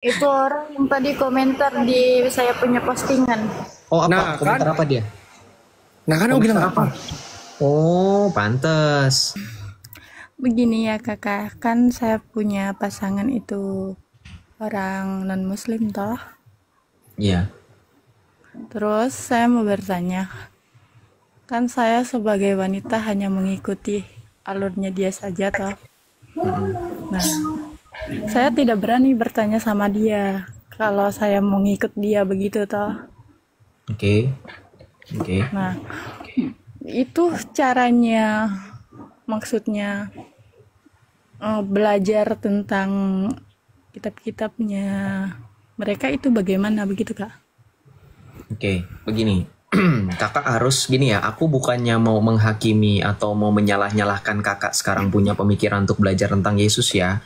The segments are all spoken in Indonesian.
Itu orang yang tadi komentar di saya punya postingan. Oh, apa? Nah kan, Komentar apa dia? nah kan aku bilang Komentar apa? apa? Oh, pantes. Begini ya kakak, kan saya punya pasangan itu orang non-muslim toh. Iya. Terus saya mau bertanya, kan saya sebagai wanita hanya mengikuti alurnya dia saja toh. Nah, saya tidak berani bertanya sama dia kalau saya mau ngikut dia begitu toh. Oke. Oke. Nah, itu caranya, maksudnya belajar tentang kitab-kitabnya mereka itu bagaimana begitu kak? Oke, begini. Kakak harus gini ya, aku bukannya mau menghakimi atau mau menyalah-nyalahkan kakak sekarang punya pemikiran untuk belajar tentang Yesus ya.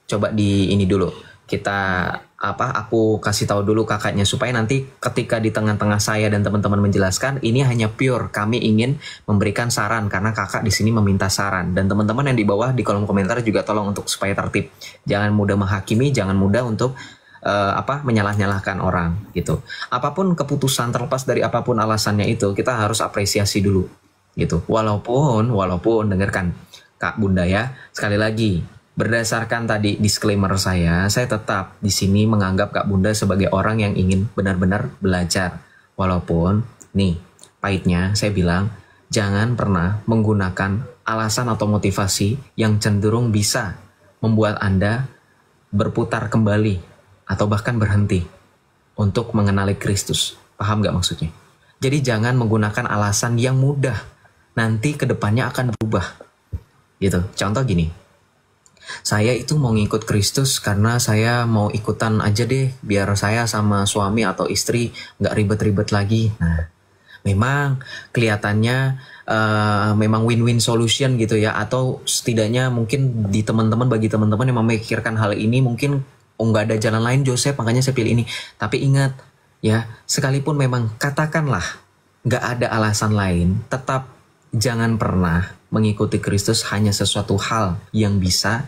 Coba di ini dulu. Kita aku kasih tahu dulu kakaknya supaya nanti ketika di tengah-tengah saya dan teman-teman menjelaskan, ini hanya pure kami ingin memberikan saran karena kakak di sini meminta saran dan teman-teman yang di bawah di kolom komentar juga tolong untuk supaya tertib. Jangan mudah menghakimi, jangan mudah untuk menyalah-nyalahkan orang gitu. Apapun keputusan terlepas dari apapun alasannya itu kita harus apresiasi dulu gitu. Walaupun dengarkan Kak Bunda ya. Sekali lagi berdasarkan tadi disclaimer saya tetap di sini menganggap Kak Bunda sebagai orang yang ingin benar-benar belajar. Walaupun nih pahitnya saya bilang jangan pernah menggunakan alasan atau motivasi yang cenderung bisa membuat Anda berputar kembali atau bahkan berhenti untuk mengenali Kristus. Paham gak maksudnya? Jadi jangan menggunakan alasan yang mudah. Nanti kedepannya akan berubah. Gitu. Contoh gini. Saya itu mau ngikut Kristus karena saya mau ikutan aja deh. Biar saya sama suami atau istri gak ribet-ribet lagi. Nah, memang kelihatannya memang win-win solution gitu ya. Atau setidaknya mungkin di bagi teman-teman yang memikirkan hal ini mungkin nggak ada jalan lain Joseph, makanya saya pilih ini. Tapi ingat ya, sekalipun memang katakanlah nggak ada alasan lain, tetap jangan pernah mengikuti Kristus hanya sesuatu hal yang bisa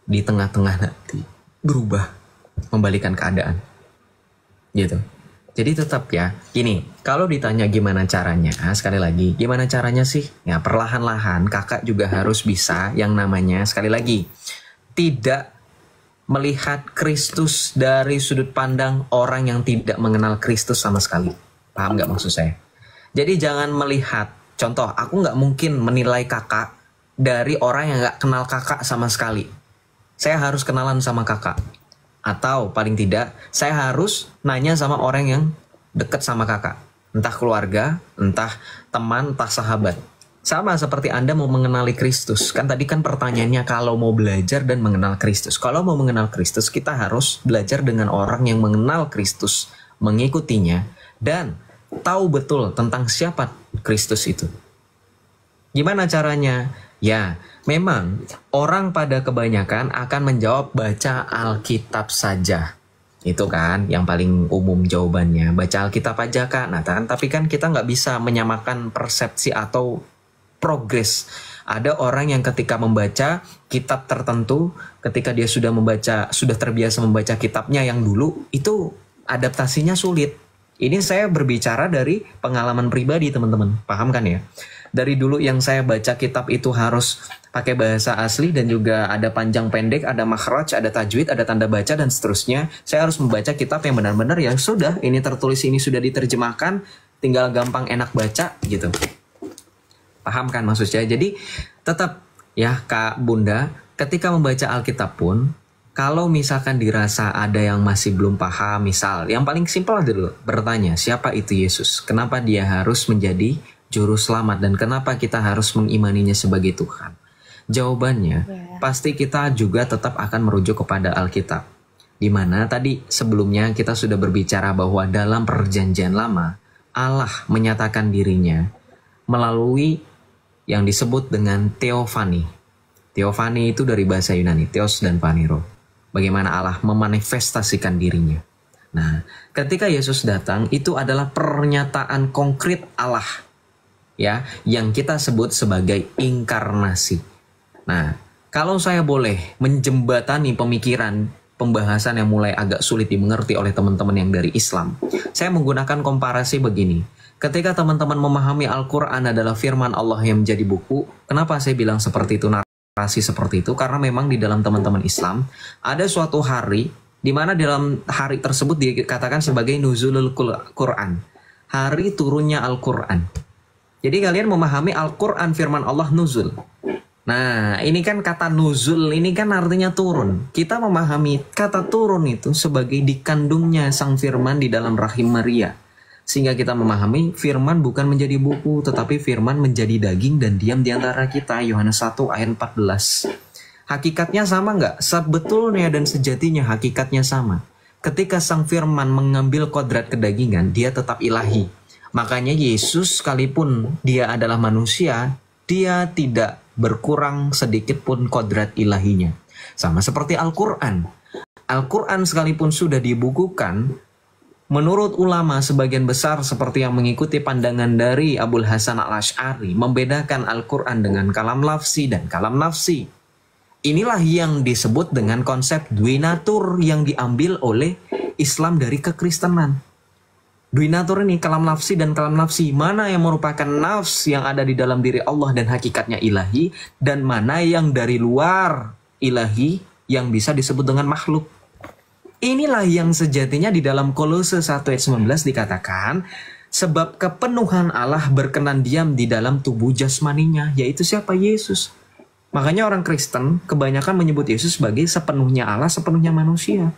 di tengah-tengah nanti berubah, membalikan keadaan gitu. Jadi tetap ya, gini, kalau ditanya gimana caranya, sekali lagi, gimana caranya sih? Ya perlahan-lahan kakak juga harus bisa yang namanya, sekali lagi, tidak melihat Kristus dari sudut pandang orang yang tidak mengenal Kristus sama sekali. Paham nggak maksud saya? Jadi jangan melihat, contoh, aku nggak mungkin menilai kakak dari orang yang nggak kenal kakak sama sekali. Saya harus kenalan sama kakak. Atau paling tidak, saya harus nanya sama orang yang dekat sama kakak. Entah keluarga, entah teman, entah sahabat. Sama seperti Anda mau mengenali Kristus. Kan tadi kan pertanyaannya kalau mau belajar dan mengenal Kristus. Kalau mau mengenal Kristus, kita harus belajar dengan orang yang mengenal Kristus, mengikutinya, dan tahu betul tentang siapa Kristus itu. Gimana caranya? Ya, memang orang pada kebanyakan akan menjawab baca Alkitab saja. Itu kan yang paling umum jawabannya. Baca Alkitab aja Kak. Nah, tapi kan kita nggak bisa menyamakan persepsi atau progres. Ada orang yang ketika membaca kitab tertentu, ketika dia sudah terbiasa membaca kitabnya yang dulu, itu adaptasinya sulit. Ini saya berbicara dari pengalaman pribadi teman-teman, paham kan ya? Dari dulu yang saya baca kitab itu harus pakai bahasa asli dan juga ada panjang pendek, ada makhraj, ada tajwid, ada tanda baca dan seterusnya. Saya harus membaca kitab yang benar-benar yang sudah ini tertulis, ini sudah diterjemahkan, tinggal gampang enak baca gitu. Paham kan maksud saya? Jadi tetap ya Kak Bunda, ketika membaca Alkitab pun, kalau misalkan dirasa ada yang masih belum paham, misal yang paling simpel dulu bertanya, siapa itu Yesus? Kenapa dia harus menjadi juru selamat dan kenapa kita harus mengimaninya sebagai Tuhan? Jawabannya pasti kita juga tetap akan merujuk kepada Alkitab. Di mana tadi sebelumnya kita sudah berbicara bahwa dalam perjanjian lama Allah menyatakan dirinya melalui yang disebut dengan teofani. Teofani itu dari bahasa Yunani, theos dan paniro. Bagaimana Allah memanifestasikan dirinya. Nah, ketika Yesus datang, itu adalah pernyataan konkret Allah, ya, yang kita sebut sebagai inkarnasi. Nah, kalau saya boleh menjembatani pemikiran pembahasan yang mulai agak sulit dimengerti oleh teman-teman yang dari Islam. Saya menggunakan komparasi begini. Ketika teman-teman memahami Al-Quran adalah firman Allah yang menjadi buku, kenapa saya bilang seperti itu, narasi seperti itu? Karena memang di dalam teman-teman Islam, ada suatu hari, di mana dalam hari tersebut dikatakan sebagai Nuzulul Quran. Hari turunnya Al-Quran. Jadi kalian memahami Al-Quran firman Allah nuzul. Nah, ini kan kata nuzul, ini kan artinya turun. Kita memahami kata turun itu sebagai dikandungnya sang firman di dalam rahim Maria. Sehingga kita memahami firman bukan menjadi buku, tetapi firman menjadi daging dan diam di antara kita. Yohanes 1 ayat 14. Hakikatnya sama nggak? Sebetulnya dan sejatinya hakikatnya sama. Ketika sang firman mengambil kodrat kedagingan, dia tetap ilahi. Makanya Yesus sekalipun dia adalah manusia, dia tidak berkurang sedikit pun kodrat ilahinya. Sama seperti Al-Quran. Al-Quran sekalipun sudah dibukukan, menurut ulama sebagian besar seperti yang mengikuti pandangan dari Abul Hasan Al-Asy'ari, membedakan Al-Quran dengan kalam lafzi dan kalam nafsi. Inilah yang disebut dengan konsep dwinatur yang diambil oleh Islam dari kekristenan. Dwinatur ini kalam nafsi dan kalam nafsi. Mana yang merupakan nafs yang ada di dalam diri Allah dan hakikatnya ilahi, dan mana yang dari luar ilahi yang bisa disebut dengan makhluk. Inilah yang sejatinya di dalam Kolose 1 ayat 19 dikatakan, sebab kepenuhan Allah berkenan diam di dalam tubuh jasmaninya, yaitu siapa? Yesus. Makanya orang Kristen kebanyakan menyebut Yesus sebagai sepenuhnya Allah, sepenuhnya manusia.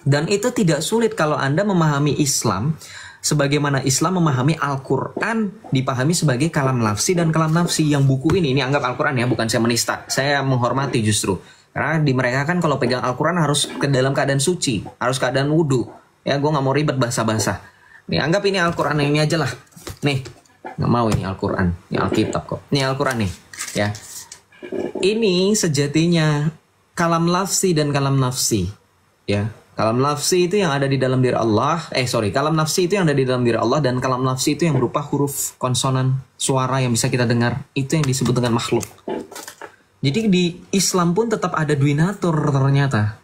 Dan itu tidak sulit kalau Anda memahami Islam sebagaimana Islam memahami Al-Quran dipahami sebagai kalam lafsi dan kalam nafsi. Yang buku ini anggap Al-Quran ya, bukan saya menista. Saya menghormati justru. Karena di mereka kan kalau pegang Al-Quran harus ke dalam keadaan suci, harus keadaan wudhu. Ya, gue gak mau ribet basah-basah. Nih, anggap ini Al-Quran ini aja lah. Nih, gak mau ini Al-Quran. Ini Alkitab kok. Ini Al-Quran nih. Ya. Ini sejatinya kalam lafsi dan kalam nafsi. Ya. Kalam nafsi itu yang ada di dalam diri Allah. Kalam nafsi itu yang ada di dalam diri Allah, dan kalam nafsi itu yang berupa huruf, konsonan, suara yang bisa kita dengar. Itu yang disebut dengan makhluk. Jadi di Islam pun tetap ada dwinatur ternyata.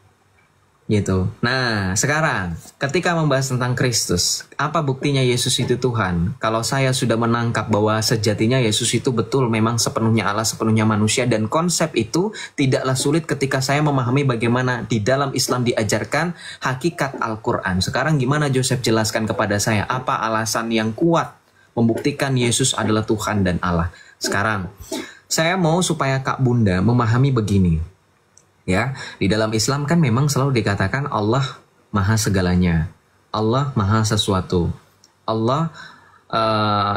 Gitu. Nah, sekarang ketika membahas tentang Kristus, apa buktinya Yesus itu Tuhan? Kalau saya sudah menangkap bahwa sejatinya Yesus itu betul memang sepenuhnya Allah, sepenuhnya manusia, dan konsep itu tidaklah sulit ketika saya memahami bagaimana di dalam Islam diajarkan hakikat Al-Quran. Sekarang gimana Joseph jelaskan kepada saya apa alasan yang kuat membuktikan Yesus adalah Tuhan dan Allah. Sekarang, saya mau supaya Kak Bunda memahami begini. Ya, di dalam Islam kan memang selalu dikatakan Allah maha segalanya, Allah maha sesuatu, Allah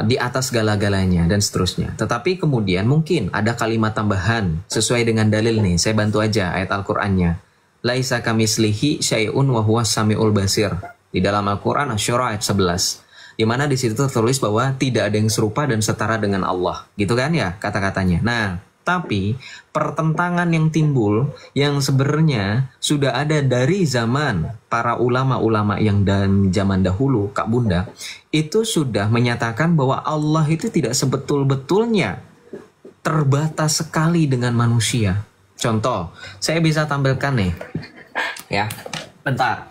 di atas segala-galanya dan seterusnya. Tetapi kemudian mungkin ada kalimat tambahan sesuai dengan dalil nih. Saya bantu aja ayat Al-Qur'annya. Laisa kamitslihi syai'un wa huwas samiul basir. Di dalam Al-Qur'an Asy-Syura ayat 11. Di mana di situ tertulis bahwa tidak ada yang serupa dan setara dengan Allah. Gitu kan ya kata-katanya. Nah, tapi pertentangan yang timbul yang sebenarnya sudah ada dari zaman para ulama-ulama yang dan zaman dahulu, Kak Bunda, itu sudah menyatakan bahwa Allah itu tidak sebetul-betulnya terbatas sekali dengan manusia. Contoh, saya bisa tampilkan nih. Ya, bentar.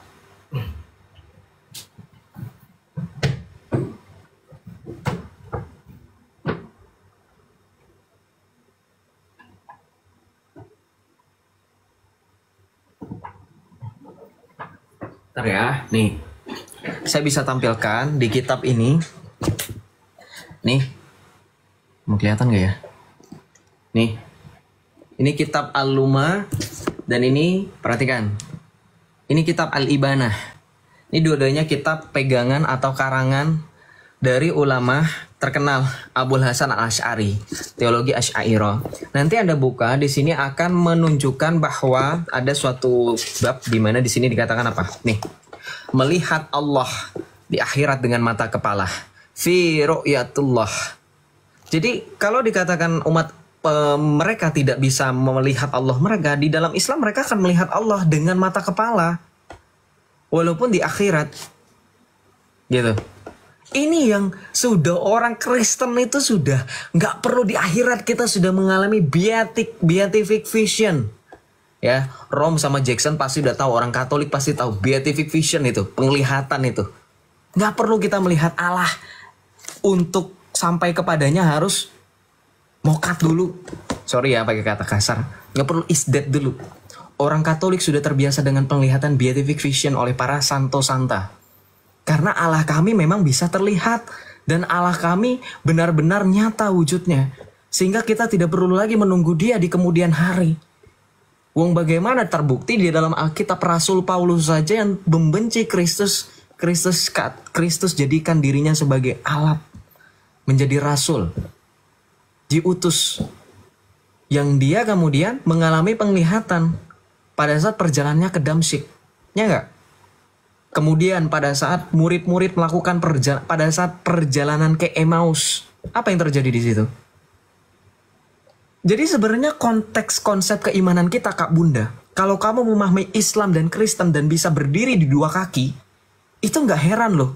Bentar ya, nih. Saya bisa tampilkan di kitab ini. Nih. Mau kelihatan gak ya? Nih. Ini kitab Al-Luma. Dan ini, perhatikan. Ini kitab Al-Ibanah. Ini dua-duanya kitab pegangan atau karangan dari ulama terkenal Abul Hasan Al-Asy'ari, teologi Asy'ariyah. Nanti Anda buka di sini akan menunjukkan bahwa ada suatu bab di mana di sini dikatakan apa? Nih. Melihat Allah di akhirat dengan mata kepala. Fi ru'yatullah. Jadi kalau dikatakan umat mereka tidak bisa melihat Allah mereka, di dalam Islam mereka akan melihat Allah dengan mata kepala. Walaupun di akhirat. Gitu. Ini yang sudah orang Kristen itu sudah nggak perlu di akhirat, kita sudah mengalami beatific vision. Ya, Rom sama Jackson pasti udah tahu, orang Katolik pasti tahu beatific vision itu, penglihatan itu. Nggak perlu kita melihat Allah untuk sampai kepadanya harus mokat dulu. Sorry ya pakai kata kasar. Nggak perlu isdet dulu. Orang Katolik sudah terbiasa dengan penglihatan beatific vision oleh para santo santa. Karena Allah kami memang bisa terlihat. Dan Allah kami benar-benar nyata wujudnya. Sehingga kita tidak perlu lagi menunggu dia di kemudian hari. Wong bagaimana terbukti di dalam Alkitab Rasul Paulus saja yang membenci Kristus. Kristus jadikan dirinya sebagai alat. Menjadi rasul. Diutus. Yang dia kemudian mengalami penglihatan. Pada saat perjalanannya ke Damsyik. Ya enggak? Kemudian pada saat murid-murid melakukan pada saat perjalanan ke Emmaus, apa yang terjadi di situ? Jadi sebenarnya konteks konsep keimanan kita, Kak Bunda, kalau kamu memahami Islam dan Kristen dan bisa berdiri di dua kaki, itu nggak heran loh.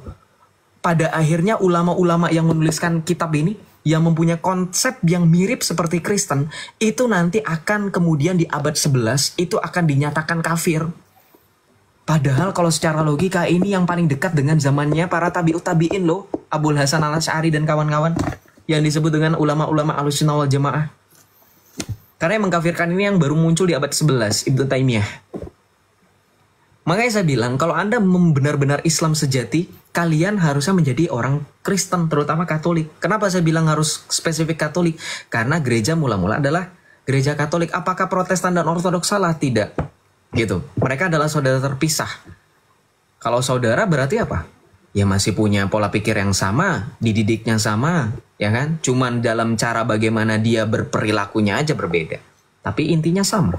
Pada akhirnya ulama-ulama yang menuliskan kitab ini, yang mempunyai konsep yang mirip seperti Kristen, itu nanti akan kemudian di abad 11, itu akan dinyatakan kafir. Padahal kalau secara logika ini yang paling dekat dengan zamannya para tabi'ut tabi'in loh. Abul Hasan al-Asy'ari dan kawan-kawan. Yang disebut dengan ulama-ulama Ahlussunnah wal Jamaah. Karena yang mengkafirkan ini yang baru muncul di abad 11, Ibnu Taimiyah. Makanya saya bilang kalau Anda benar-benar Islam sejati, kalian harusnya menjadi orang Kristen, terutama Katolik. Kenapa saya bilang harus spesifik Katolik? Karena gereja mula-mula adalah gereja Katolik. Apakah Protestan dan Ortodoks salah? Tidak. Gitu. Mereka adalah saudara terpisah. Kalau saudara berarti apa? Ya masih punya pola pikir yang sama, dididiknya sama, ya kan? Cuman dalam cara bagaimana dia berperilakunya aja berbeda. Tapi intinya sama.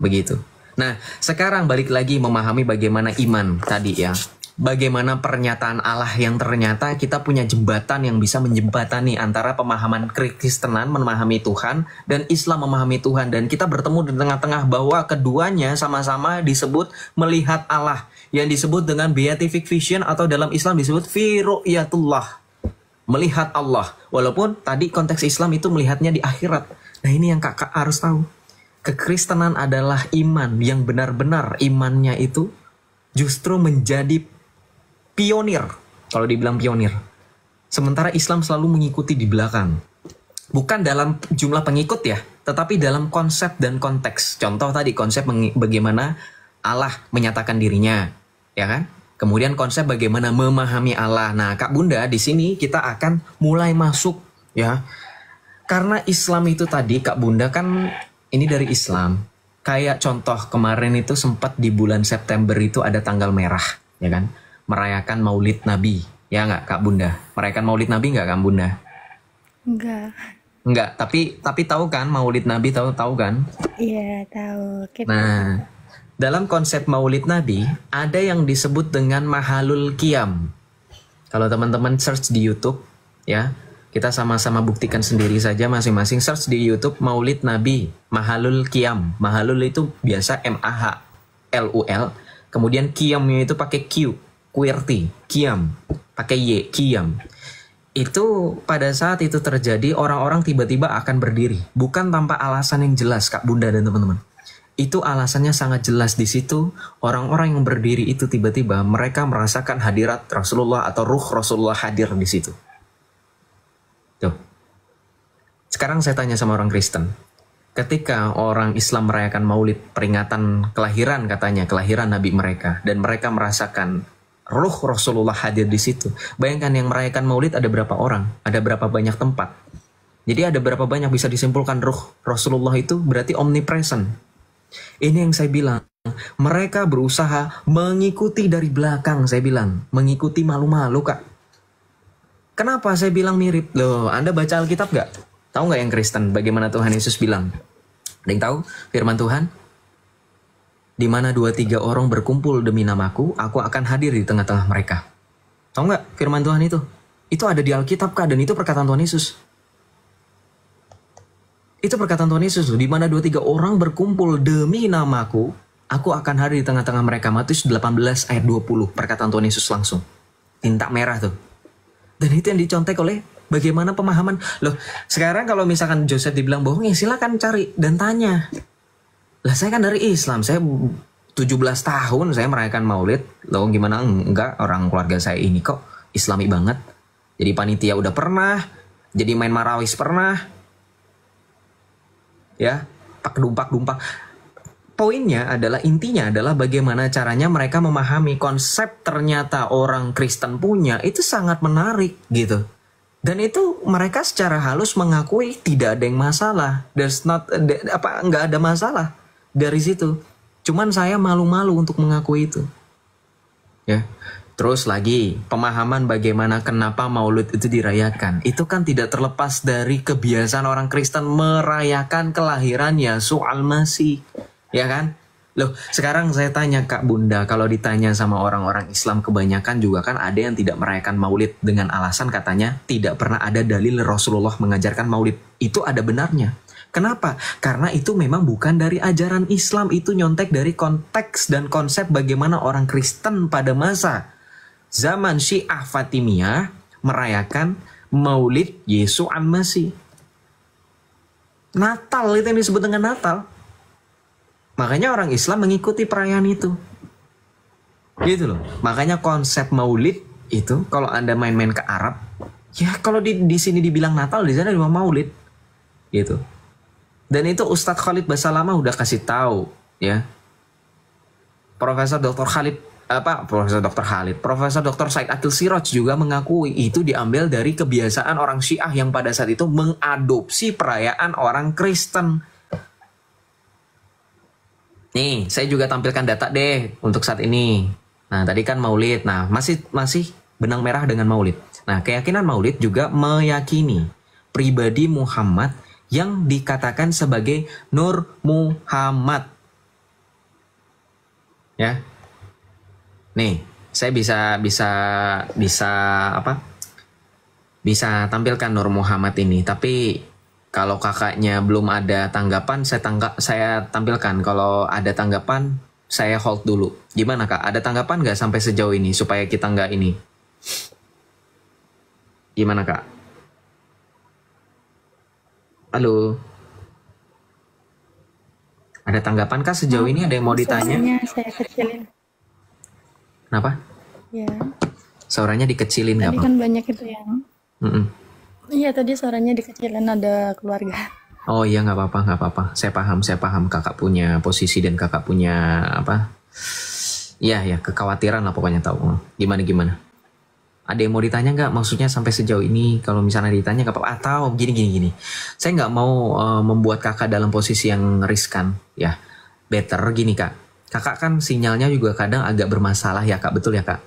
Begitu. Nah, sekarang balik lagi memahami bagaimana iman tadi ya. Bagaimana pernyataan Allah yang ternyata kita punya jembatan yang bisa menjembatani antara pemahaman Kristenan memahami Tuhan dan Islam memahami Tuhan. Dan kita bertemu di tengah-tengah bahwa keduanya sama-sama disebut melihat Allah. Yang disebut dengan beatific vision atau dalam Islam disebut fi ru'yatullah. Melihat Allah. Walaupun tadi konteks Islam itu melihatnya di akhirat. Nah ini yang kakak harus tahu. Kekristenan adalah iman yang benar-benar imannya itu justru menjadi pionir, kalau dibilang pionir. Sementara Islam selalu mengikuti di belakang. Bukan dalam jumlah pengikut ya, tetapi dalam konsep dan konteks. Contoh tadi konsep bagaimana Allah menyatakan dirinya, ya kan? Kemudian konsep bagaimana memahami Allah. Nah, Kak Bunda, di sini kita akan mulai masuk ya. Karena Islam itu tadi, Kak Bunda kan ini dari Islam. Kayak contoh kemarin itu sempat di bulan September itu ada tanggal merah, ya kan? Merayakan Maulid Nabi, ya nggak Kak Bunda? Merayakan Maulid Nabi nggak Kak Bunda? Enggak, tapi tahu kan Maulid Nabi, tahu kan? Iya, tahu. Nah, dalam konsep Maulid Nabi ada yang disebut dengan Mahalul Qiyam. Kalau teman-teman search di YouTube, ya, kita sama-sama buktikan sendiri saja masing-masing search di YouTube Maulid Nabi, Mahalul Qiyam. Mahalul itu biasa MAHLUL, kemudian Qiyamnya itu pakai Q. QWERTY, Qiyam, pakai Y, Qiyam. Itu pada saat itu terjadi orang-orang tiba-tiba akan berdiri, bukan tanpa alasan yang jelas Kak Bunda dan teman-teman. Itu alasannya sangat jelas di situ. Orang-orang yang berdiri itu tiba-tiba mereka merasakan hadirat Rasulullah atau ruh Rasulullah hadir di situ. Tuh. Sekarang saya tanya sama orang Kristen. Ketika orang Islam merayakan Maulid, peringatan kelahiran katanya, kelahiran Nabi mereka, dan mereka merasakan ruh Rasulullah hadir di situ. Bayangkan yang merayakan Maulid ada berapa orang? Ada berapa banyak tempat? Jadi ada berapa banyak bisa disimpulkan ruh Rasulullah itu berarti omnipresent. Ini yang saya bilang. Mereka berusaha mengikuti dari belakang, saya bilang. Mengikuti malu-malu, Kak. Kenapa saya bilang mirip? Loh, Anda baca Alkitab nggak? Tahu nggak yang Kristen bagaimana Tuhan Yesus bilang? Ada yang tahu firman Tuhan? Di mana 2-3 orang berkumpul demi namaku, aku akan hadir di tengah-tengah mereka. Tahu nggak firman Tuhan itu? Itu ada di Alkitab, Kak, dan itu perkataan Tuhan Yesus. Itu perkataan Tuhan Yesus. Di mana 2-3 orang berkumpul demi namaku, aku akan hadir di tengah-tengah mereka. Matius 18 ayat 20. Perkataan Tuhan Yesus langsung. Tinta merah tuh. Dan itu yang dicontek oleh bagaimana pemahaman. Loh, sekarang kalau misalkan Joseph dibilang bohong, ya silakan cari dan tanya. Lah saya kan dari Islam, saya 17 tahun saya merayakan Maulid. Loh gimana enggak, orang keluarga saya ini kok Islami banget. Jadi panitia udah pernah, jadi main marawis pernah. Ya, pak dumpak. Poinnya adalah, intinya adalah bagaimana caranya mereka memahami konsep ternyata orang Kristen punya itu sangat menarik gitu. Dan itu mereka secara halus mengakui tidak ada yang masalah. Nggak ada masalah dari situ. Cuman saya malu-malu untuk mengakui itu. Ya. Terus lagi, pemahaman bagaimana kenapa Maulid itu dirayakan. Itu kan tidak terlepas dari kebiasaan orang Kristen merayakan kelahiran Yesus Al-Masih. Ya kan? Loh, sekarang saya tanya Kak Bunda, kalau ditanya sama orang-orang Islam kebanyakan juga kan ada yang tidak merayakan Maulid dengan alasan katanya tidak pernah ada dalil Rasulullah mengajarkan Maulid. Itu ada benarnya. Kenapa? Karena itu memang bukan dari ajaran Islam, itu nyontek dari konteks dan konsep bagaimana orang Kristen pada masa zaman Syiah Fatimiyah merayakan Maulid Yesus Al-Masih. Natal itu yang disebut dengan Natal. Makanya orang Islam mengikuti perayaan itu. Gitu loh. Makanya konsep Maulid itu kalau Anda main-main ke Arab, ya kalau di sini dibilang Natal, di sana dibilang Maulid. Gitu. Dan itu Ustadz Khalid Basalamah udah kasih tahu, ya. Profesor Dr. Said Akil Siraj juga mengakui itu diambil dari kebiasaan orang Syiah yang pada saat itu mengadopsi perayaan orang Kristen. Nih, saya juga tampilkan data deh untuk saat ini. Nah, tadi kan Maulid. Nah, masih benang merah dengan Maulid. Nah, keyakinan Maulid juga meyakini pribadi Muhammad yang dikatakan sebagai Nur Muhammad. Ya. Nih, saya bisa tampilkan Nur Muhammad ini, tapi kalau kakaknya belum ada tanggapan, saya tampilkan. Kalau ada tanggapan, saya hold dulu. Gimana Kak? Ada tanggapan nggak sampai sejauh ini supaya kita nggak ini? Gimana Kak? Halo. Ada tanggapan Kak sejauh ini? Ada yang mau ditanya? Saya kecilin. Kenapa? Ya. Suaranya dikecilin nggak Tadi Pak? kan banyak itu yang. Iya, tadi suaranya dikecilin, ada keluarga. Oh iya, nggak apa-apa. Saya paham kakak punya posisi dan kakak punya apa? Iya, kekhawatiran lah pokoknya tahu. Gimana? Ada yang mau ditanya nggak? Maksudnya sampai sejauh ini kalau misalnya ditanya nggak apa-apa. Atau gini. Saya nggak mau membuat kakak dalam posisi yang riskan. Ya, better gini Kak. Kakak kan sinyalnya juga kadang agak bermasalah ya Kak, betul ya Kak?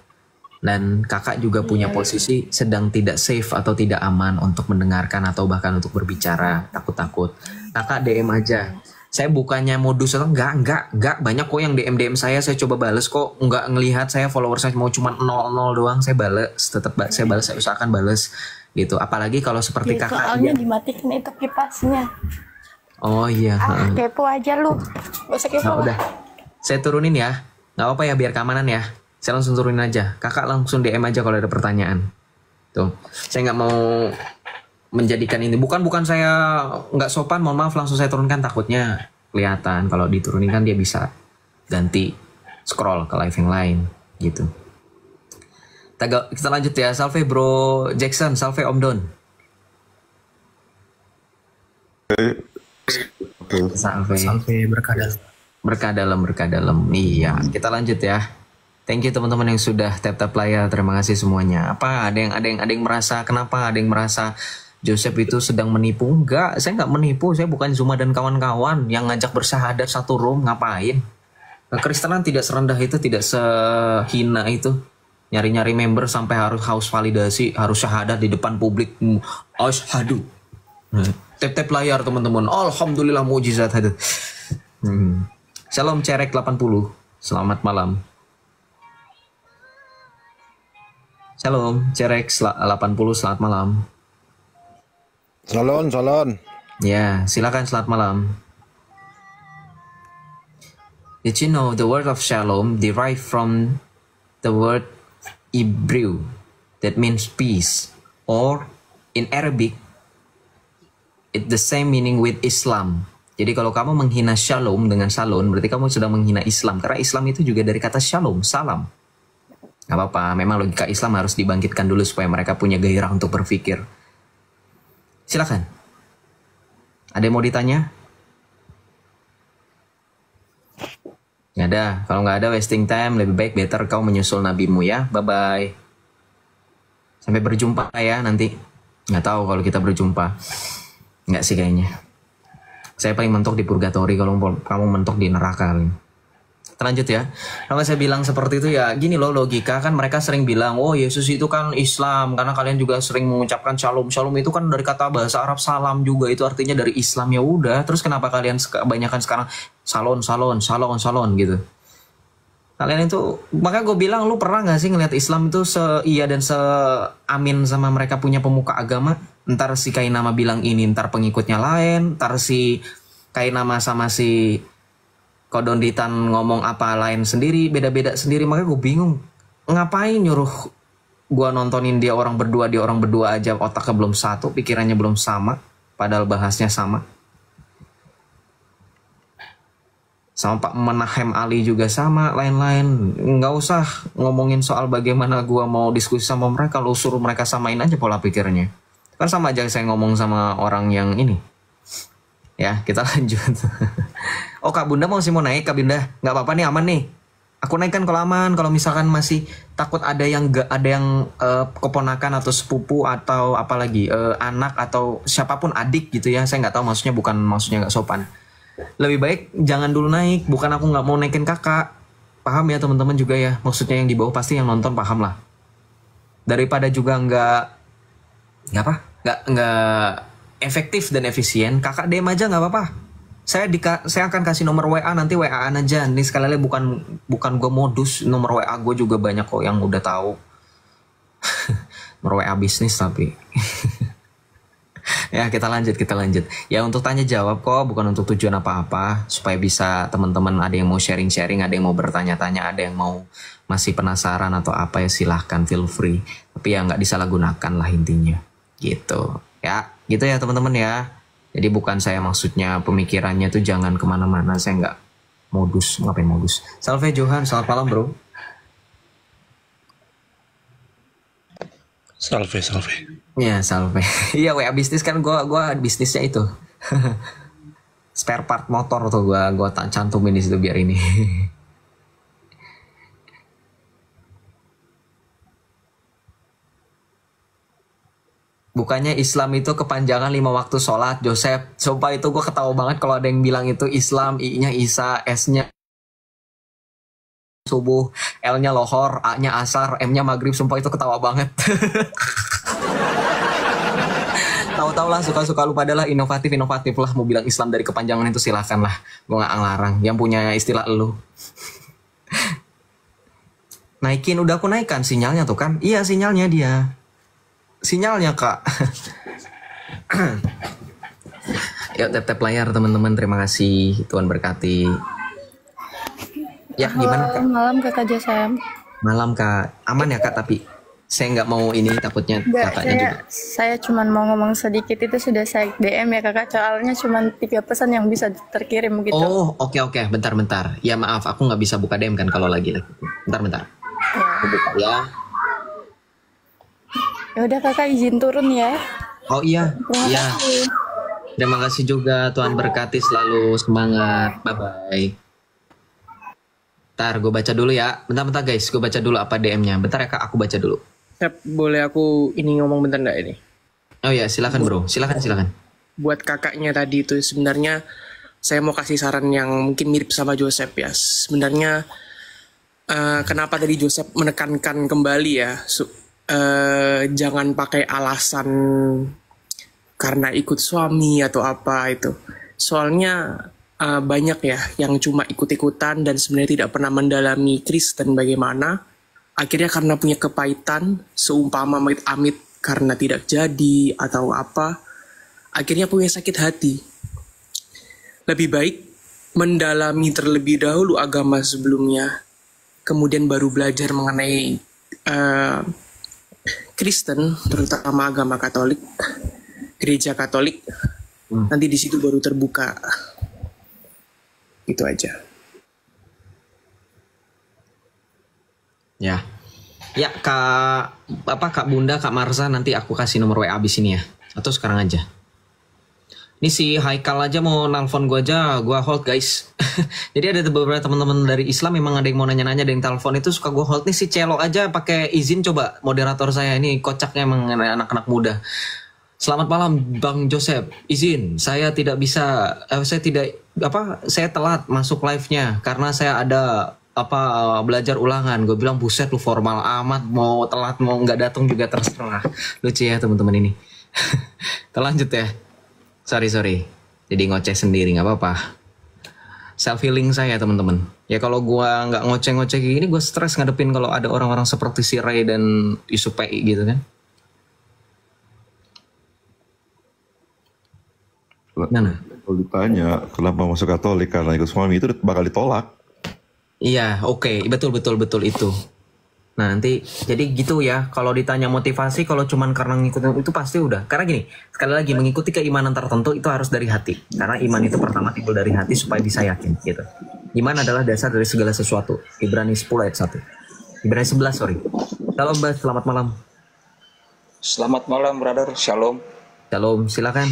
Dan kakak juga punya posisi sedang tidak safe atau tidak aman untuk mendengarkan atau bahkan untuk berbicara, takut-takut. Kakak DM aja. Saya bukannya modus atau enggak, banyak kok yang DM saya coba bales kok, enggak ngelihat saya follower saya mau cuma 00 doang, saya saya usahakan bales gitu. Apalagi kalau seperti Ya, kakak. soalnya dimatikan itu kipasnya. Oh iya. Kepo aja lu. Gak usah kepo. Nah, udah. Saya turunin ya. Nggak apa-apa ya biar keamanan ya. Saya langsung turunin aja. Kakak langsung DM aja kalau ada pertanyaan. Tuh. Saya nggak mau menjadikan ini. Bukan saya nggak sopan. Mohon maaf langsung saya turunkan. Takutnya kelihatan. Kalau diturunin kan dia bisa ganti scroll ke live yang lain. Gitu. Kita lanjut ya. Salve Bro Jackson. Salve Om Don. Salve berkah dalam. Iya, kita lanjut ya. Thank you teman-teman yang sudah tap layar. Terima kasih semuanya. Apa ada yang merasa kenapa? Ada yang merasa Joseph itu sedang menipu? Enggak, saya nggak menipu. Saya bukan Zuma dan kawan-kawan yang ngajak bersyahadat satu room. Ngapain? Kekristenan tidak serendah itu, tidak sehina itu. Nyari-nyari member sampai harus validasi, harus syahadat di depan publik. Asyhadu. Tap layar teman-teman. Alhamdulillah mujizat hadir. Shalom Cerek 80. Selamat malam. Shalom Cerek 80. Selamat malam. Salon. Ya, silakan selamat malam. Did you know the word of shalom derived from the word Hebrew that means peace, or in Arabic it the same meaning with Islam. Jadi kalau kamu menghina shalom dengan salon, berarti kamu sudah menghina Islam. Karena Islam itu juga dari kata shalom, salam. Gak apa-apa, memang logika Islam harus dibangkitkan dulu supaya mereka punya gairah untuk berpikir. Silakan. Ada yang mau ditanya? Nggak ada. Kalau nggak ada wasting time, lebih baik better kau menyusul nabimu ya. Bye-bye. Sampai berjumpa ya nanti. Nggak tahu kalau kita berjumpa. Nggak sih kayaknya. Saya paling mentok di purgatori, kalau kamu mentok di neraka. Lanjut ya. Kalau saya bilang seperti itu ya gini loh, logika kan mereka sering bilang, oh Yesus itu kan Islam, karena kalian juga sering mengucapkan shalom. Shalom itu kan dari kata bahasa Arab salam juga, itu artinya dari Islam. Ya udah, terus kenapa kalian kebanyakan sekarang salon gitu. Kalian itu, makanya gue bilang, lu pernah gak sih ngeliat Islam itu se-iya dan se-amin sama mereka punya pemuka agama? Ntar si Kainama bilang ini, ntar pengikutnya lain, ntar si Kainama sama si Kodonditan ngomong apa lain sendiri, beda-beda sendiri. Makanya gue bingung, ngapain nyuruh gue nontonin dia orang berdua aja, otaknya belum satu, pikirannya belum sama, padahal bahasnya sama. Sama Pak Menahem Ali juga sama, lain-lain. Nggak usah ngomongin soal bagaimana gue mau diskusi sama mereka, lu suruh mereka samain aja pola pikirnya. Kan sama aja saya ngomong sama orang yang ini. Ya, kita lanjut. Oh, Kak Bunda masih mau naik, Kak Bunda? Nggak apa-apa nih, aman nih. Aku naik kan kalau aman. Kalau misalkan masih takut ada yang keponakan atau sepupu atau apalagi anak atau siapapun adik gitu ya. Saya nggak tahu maksudnya, bukan maksudnya nggak sopan. Lebih baik jangan dulu naik. Bukan aku nggak mau naikin kakak. Paham ya teman-teman juga ya. Maksudnya yang di bawah pasti yang nonton paham lah. Daripada juga nggak efektif dan efisien, kakak DM aja nggak apa-apa. Saya akan kasih nomor WA, nanti WA-an aja. Ini sekali lagi bukan gue modus, nomor WA gue juga banyak kok yang udah tahu. Nomor WA bisnis tapi. Ya kita lanjut. Ya untuk tanya jawab kok, bukan untuk tujuan apa-apa. Supaya bisa teman-teman ada yang mau sharing-sharing, ada yang mau bertanya-tanya, ada yang mau masih penasaran atau apa ya silahkan, feel free. Tapi ya nggak disalahgunakan lah intinya. Gitu ya, gitu ya teman-teman ya. Jadi bukan saya maksudnya pemikirannya tuh jangan kemana-mana. Saya nggak modus, ngapain modus. Salve Johan, selamat malam bro. Salve. Ya salve. Iya WA bisnis kan gua bisnisnya itu. Spare part motor tuh gua cantumin di situ biar ini. Bukannya Islam itu kepanjangan 5 waktu sholat, Joseph. Sumpah itu gue ketawa banget kalau ada yang bilang itu Islam, I-nya Isa, S-nya subuh, L-nya lohor, A-nya asar, M-nya maghrib. Sumpah itu ketawa banget. Tahu-tahu lah, suka-suka lu padalah, inovatif lah. Mau bilang Islam dari kepanjangan itu silahkan lah. Gue gak ngelarang, yang punya istilah lu. Naikin, udah aku naikkan sinyalnya tuh kan. Iya sinyalnya dia. Sinyalnya kak. Yuk tap layar teman-teman, terima kasih, Tuhan berkati. Ya gimana kak? Malam kakak Josem. Malam kak, aman ya kak, tapi saya nggak mau ini takutnya kakaknya juga. Saya cuma mau ngomong sedikit, itu sudah saya DM ya kakak, soalnya cuma 3 pesan yang bisa terkirim gitu. Oh oke, bentar. Ya maaf, aku nggak bisa buka DM kan kalau lagi. Bentar. Aku buka ya. Ya udah kakak izin turun ya. Oh iya. Terima kasih juga, Tuhan berkati selalu, semangat, bye bye. Bentar, gue baca dulu ya. Bentar guys, gue baca dulu apa DM-nya. Bentar ya kak, aku baca dulu. Boleh aku ini ngomong bentar nggak ini? Oh ya, silakan bro, silakan. Buat kakaknya tadi itu sebenarnya saya mau kasih saran yang mungkin mirip sama Joseph ya. Sebenarnya kenapa tadi Joseph menekankan kembali ya. Jangan pakai alasan karena ikut suami atau apa itu. Soalnya banyak ya yang cuma ikut-ikutan dan sebenarnya tidak pernah mendalami Kristen bagaimana. Akhirnya karena punya kepahitan, seumpama amit-amit karena tidak jadi atau apa, akhirnya punya sakit hati. Lebih baik mendalami terlebih dahulu agama sebelumnya, kemudian baru belajar mengenai Kristen, terutama agama Katolik, gereja Katolik. Nanti di situ baru terbuka Itu aja. Ya. Ya, Kak Bunda, Kak Marza, nanti aku kasih nomor WA abis ini ya. Atau sekarang aja. Ini si Haikal aja mau nelfon gue aja, gue hold guys. Jadi ada beberapa teman-teman dari Islam memang ada yang mau nanya-nanya, ada yang telepon itu suka gue hold. Nih si Celo aja pakai izin coba moderator saya ini, kocaknya emang anak-anak muda. Selamat malam Bang Joseph, izin saya tidak bisa, saya telat masuk live-nya karena saya ada belajar ulangan. Gue bilang buset lu formal amat, mau telat mau nggak datang juga terserah. Lucu ya teman-teman ini. Terlanjut ya. Sorry. Jadi ngoceh sendiri nggak apa-apa. Self healing saya teman-teman. Ya kalau gue nggak ngoceh-ngoceh kayak gini, gue stres ngadepin kalau ada orang-orang seperti si Ray dan Yusuf PI gitu kan. Nah. Kalau ditanya kenapa masuk Katolik karena ikut suami, itu bakal ditolak. Iya, oke, betul itu. Nah nanti jadi gitu ya, kalau ditanya motivasi, kalau cuman karena ngikutin itu pasti udah. Karena gini, sekali lagi mengikuti keimanan tertentu itu harus dari hati. Karena iman itu pertama timbul dari hati supaya bisa yakin gitu. Iman adalah dasar dari segala sesuatu. Ibrani 10 ayat 1. Ibrani 11 sorry. Shalom Bas, selamat malam. Selamat malam brother, shalom. Shalom, silakan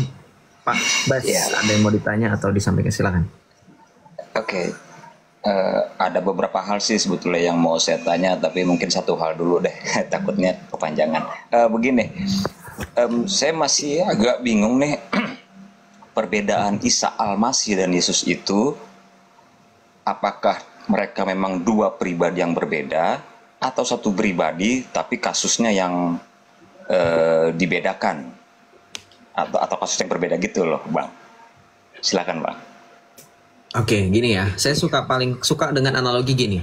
Pak Bas, ada yang mau ditanya atau disampaikan, silakan. Oke. Ada beberapa hal sih sebetulnya yang mau saya tanya, tapi mungkin satu hal dulu deh, takutnya kepanjangan. Begini, saya masih agak bingung nih, perbedaan Isa Al-Masih dan Yesus itu, apakah mereka memang dua pribadi yang berbeda, atau satu pribadi tapi kasusnya yang dibedakan, atau kasus yang berbeda gitu loh, Bang. Silakan, Bang. Oke, gini ya. Saya paling suka dengan analogi gini.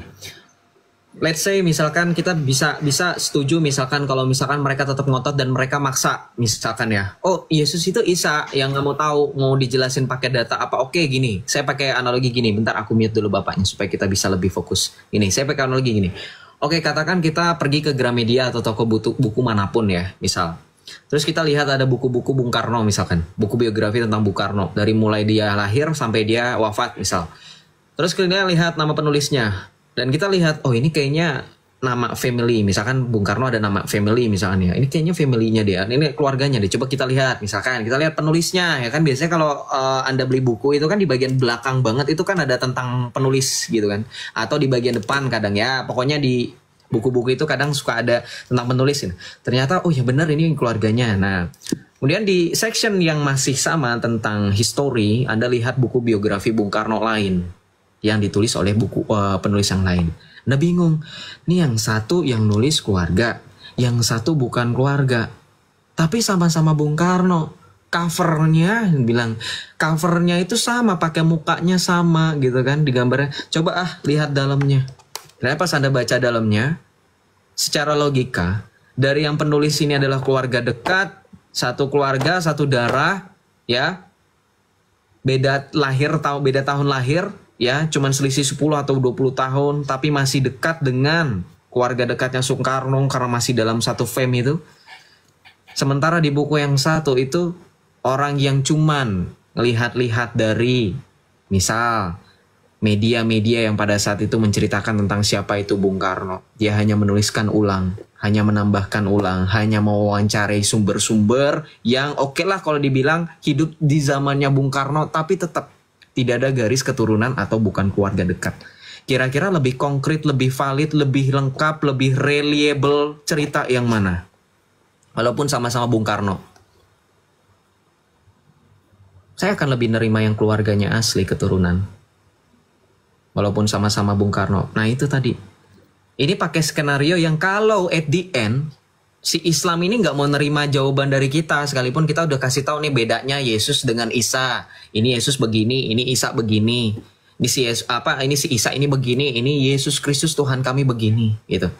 Let's say misalkan kita bisa setuju misalkan kalau misalkan mereka tetap ngotot dan mereka maksa misalkan ya. Oh, Yesus itu Isa yang nggak mau tahu, mau dijelasin pakai data apa. Oke, gini. Saya pakai analogi gini. Bentar aku mute dulu bapaknya supaya kita bisa lebih fokus. Ini saya pakai analogi gini. Oke, katakan kita pergi ke Gramedia atau toko buku manapun ya, misal. Terus kita lihat ada buku-buku Bung Karno misalkan, buku biografi tentang Bung Karno dari mulai dia lahir sampai dia wafat misal. Terus kita lihat nama penulisnya dan kita lihat oh ini kayaknya nama family, misalkan Bung Karno ada nama family misalkan ya, ini kayaknya familynya dia, ini keluarganya deh. Coba kita lihat misalkan, kita lihat penulisnya ya kan, biasanya kalau Anda beli buku itu kan di bagian belakang banget itu kan ada tentang penulis gitu kan, atau di bagian depan kadang ya, pokoknya di buku-buku itu kadang suka ada tentang penulis. Ternyata oh ya benar ini keluarganya. Nah kemudian di section yang masih sama tentang history, Anda lihat buku biografi Bung Karno lain yang ditulis oleh buku penulis yang lain. Anda bingung, nih yang satu yang nulis keluarga, yang satu bukan keluarga, tapi sama-sama Bung Karno. Covernya bilang covernya itu sama, pakai mukanya sama gitu kan di gambarnya. Coba lihat dalamnya. Nah pas Anda baca dalamnya, secara logika, dari yang penulis ini adalah keluarga dekat, satu keluarga, satu darah, ya, beda tahun lahir, ya, cuman selisih 10 atau 20 tahun, tapi masih dekat dengan keluarga dekatnya Soekarno karena masih dalam satu fame itu. Sementara di buku yang satu itu, orang yang cuman ngelihat-lihat dari, misal, media-media yang pada saat itu menceritakan tentang siapa itu Bung Karno. Dia hanya menuliskan ulang, hanya menambahkan ulang, hanya mewawancarai sumber-sumber yang oke lah kalau dibilang hidup di zamannya Bung Karno, tapi tetap tidak ada garis keturunan atau bukan keluarga dekat. Kira-kira lebih konkret, lebih valid, lebih lengkap, lebih reliable cerita yang mana? Walaupun sama-sama Bung Karno. Saya akan lebih nerima yang keluarganya asli keturunan. Walaupun sama-sama Bung Karno. Nah itu tadi. Ini pakai skenario yang kalau at the end, si Islam ini nggak mau nerima jawaban dari kita. Sekalipun kita udah kasih tahu nih bedanya Yesus dengan Isa. Ini Yesus begini, ini Isa begini. Ini si Isa ini begini, ini Yesus Kristus Tuhan kami begini. Gitu.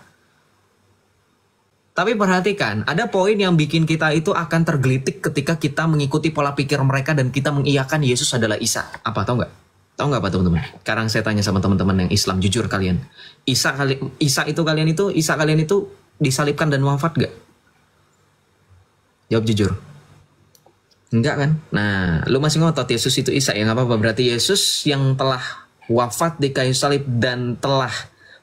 Tapi perhatikan, ada poin yang bikin kita itu akan tergelitik ketika kita mengikuti pola pikir mereka dan kita mengiyakan Yesus adalah Isa. Apa, tahu nggak? Tahu nggak Pak teman-teman? Sekarang saya tanya sama teman-teman yang Islam, jujur kalian. Isa kalian itu disalibkan dan wafat nggak? Jawab jujur. Enggak kan? Nah, lu masih ngotot Yesus itu Isa ya, nggak apa-apa. Berarti Yesus yang telah wafat di kayu salib dan telah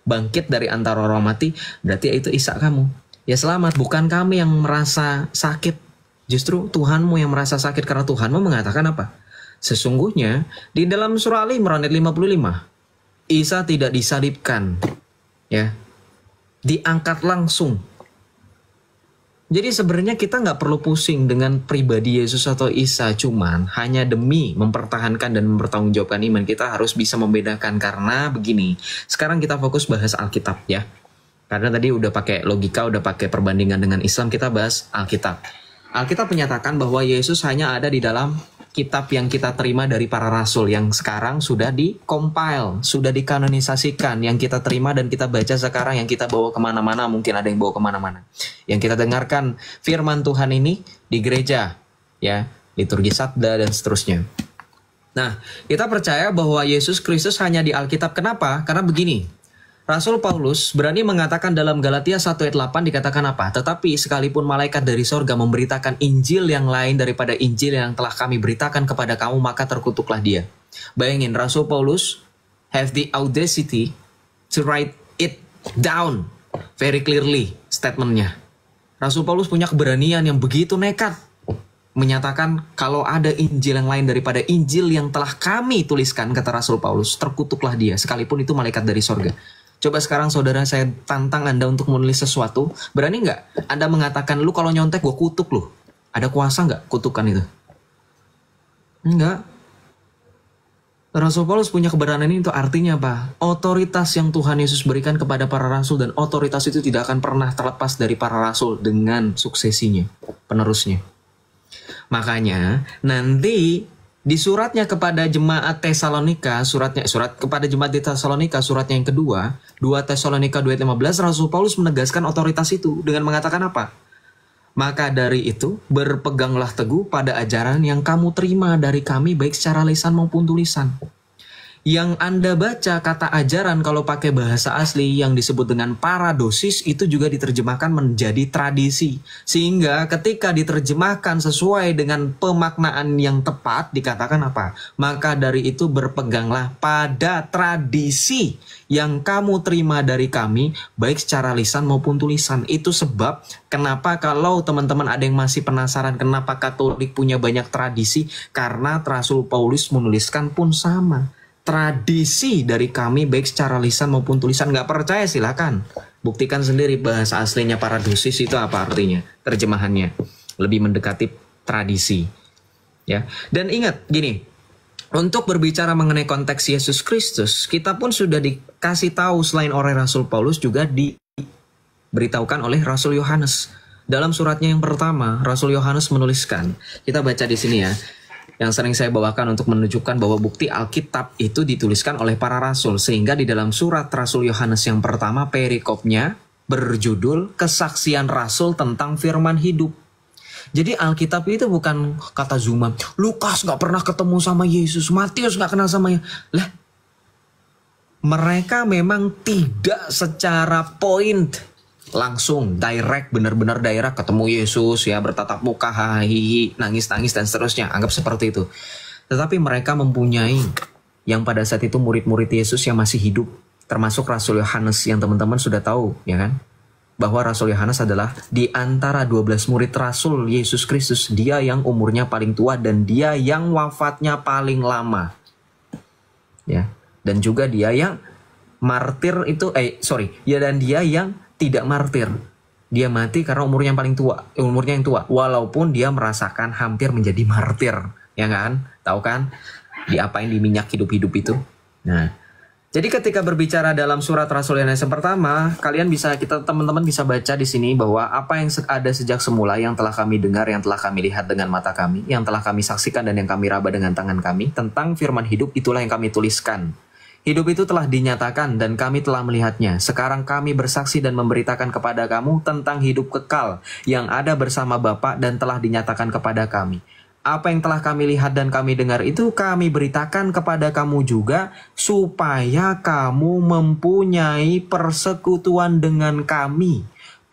bangkit dari antara orang mati, berarti itu Ishak kamu. Ya selamat, bukan kami yang merasa sakit. Justru Tuhanmu yang merasa sakit karena Tuhanmu mengatakan apa? Sesungguhnya di dalam surah Ali Imran ayat 55, Isa tidak disalibkan, ya, diangkat langsung. Jadi sebenarnya kita nggak perlu pusing dengan pribadi Yesus atau Isa, cuman hanya demi mempertahankan dan mempertanggungjawabkan iman kita harus bisa membedakan. Karena begini, sekarang kita fokus bahas Alkitab ya. Karena tadi udah pakai logika, udah pakai perbandingan dengan Islam, kita bahas Alkitab. Alkitab menyatakan bahwa Yesus hanya ada di dalam kitab yang kita terima dari para rasul yang sekarang sudah di-compile, sudah dikanonisasikan, yang kita terima dan kita baca sekarang, yang kita bawa kemana-mana, mungkin ada yang bawa kemana-mana. Yang kita dengarkan firman Tuhan ini di gereja, ya, liturgi sabda dan seterusnya. Nah, kita percaya bahwa Yesus Kristus hanya di Alkitab. Kenapa? Karena begini, Rasul Paulus berani mengatakan dalam Galatia 1 ayat 8 dikatakan apa? Tetapi sekalipun malaikat dari sorga memberitakan Injil yang lain daripada Injil yang telah kami beritakan kepada kamu, maka terkutuklah dia. Bayangin, Rasul Paulus have the audacity to write it down very clearly, statementnya. Rasul Paulus punya keberanian yang begitu nekat menyatakan kalau ada Injil yang lain daripada Injil yang telah kami tuliskan, kata Rasul Paulus, terkutuklah dia, sekalipun itu malaikat dari sorga. Coba sekarang saudara, saya tantang Anda untuk menulis sesuatu. Berani nggak Anda mengatakan, lu kalau nyontek gue kutuk lu? Ada kuasa nggak kutukan itu? Enggak. Rasul Paulus punya keberanian ini, itu artinya apa? Otoritas yang Tuhan Yesus berikan kepada para rasul, dan otoritas itu tidak akan pernah terlepas dari para rasul dengan suksesinya, penerusnya. Makanya nanti di suratnya kepada jemaat Tesalonika, surat kepada jemaat di Tesalonika, suratnya yang kedua, 2 Tesalonika 2 ayat 15, Rasul Paulus menegaskan otoritas itu dengan mengatakan apa? Maka dari itu, berpeganglah teguh pada ajaran yang kamu terima dari kami, baik secara lisan maupun tulisan. Yang Anda baca kata ajaran kalau pakai bahasa asli yang disebut dengan paradosis itu juga diterjemahkan menjadi tradisi. Sehingga ketika diterjemahkan sesuai dengan pemaknaan yang tepat dikatakan apa? Maka dari itu berpeganglah pada tradisi yang kamu terima dari kami baik secara lisan maupun tulisan. Itu sebab kenapa kalau teman-teman ada yang masih penasaran kenapa Katolik punya banyak tradisi, karena Rasul Paulus menuliskan pun sama. Tradisi dari kami baik secara lisan maupun tulisan. Nggak percaya silakan buktikan sendiri bahasa aslinya paradosis itu apa artinya, terjemahannya lebih mendekati tradisi ya. Dan ingat gini, untuk berbicara mengenai konteks Yesus Kristus, kita pun sudah dikasih tahu selain oleh Rasul Paulus juga diberitahukan oleh Rasul Yohanes. Dalam suratnya yang pertama, Rasul Yohanes menuliskan, kita baca di sini ya, yang sering saya bawakan untuk menunjukkan bahwa bukti Alkitab itu dituliskan oleh para rasul. Sehingga di dalam surat Rasul Yohanes yang pertama, perikopnya berjudul Kesaksian Rasul tentang Firman Hidup. Jadi Alkitab itu bukan kata Zuma, Lukas gak pernah ketemu sama Yesus, Matius gak kenal sama Yesus. Lah, mereka memang tidak secara point langsung direct, benar-benar direct ketemu Yesus ya, bertatap muka, hahihi, nangis-nangis dan seterusnya, anggap seperti itu. Tetapi mereka mempunyai yang pada saat itu murid-murid Yesus yang masih hidup, termasuk Rasul Yohanes yang teman-teman sudah tahu ya kan, bahwa Rasul Yohanes adalah di antara 12 murid Rasul Yesus Kristus, dia yang umurnya paling tua dan dia yang wafatnya paling lama ya, dan juga dia yang martir itu dan dia yang tidak martir. Dia mati karena umurnya yang paling tua, umurnya yang tua, walaupun dia merasakan hampir menjadi martir, ya kan? Tahu kan? Diapain di minyak hidup-hidup itu? Nah, jadi ketika berbicara dalam surat Rasul Yohanes yang pertama, teman-teman bisa baca di sini bahwa apa yang ada sejak semula, yang telah kami dengar, yang telah kami lihat dengan mata kami, yang telah kami saksikan dan yang kami raba dengan tangan kami, tentang firman hidup itulah yang kami tuliskan. Hidup itu telah dinyatakan dan kami telah melihatnya. Sekarang kami bersaksi dan memberitakan kepada kamu tentang hidup kekal yang ada bersama Bapa dan telah dinyatakan kepada kami. Apa yang telah kami lihat dan kami dengar itu kami beritakan kepada kamu juga, supaya kamu mempunyai persekutuan dengan kami.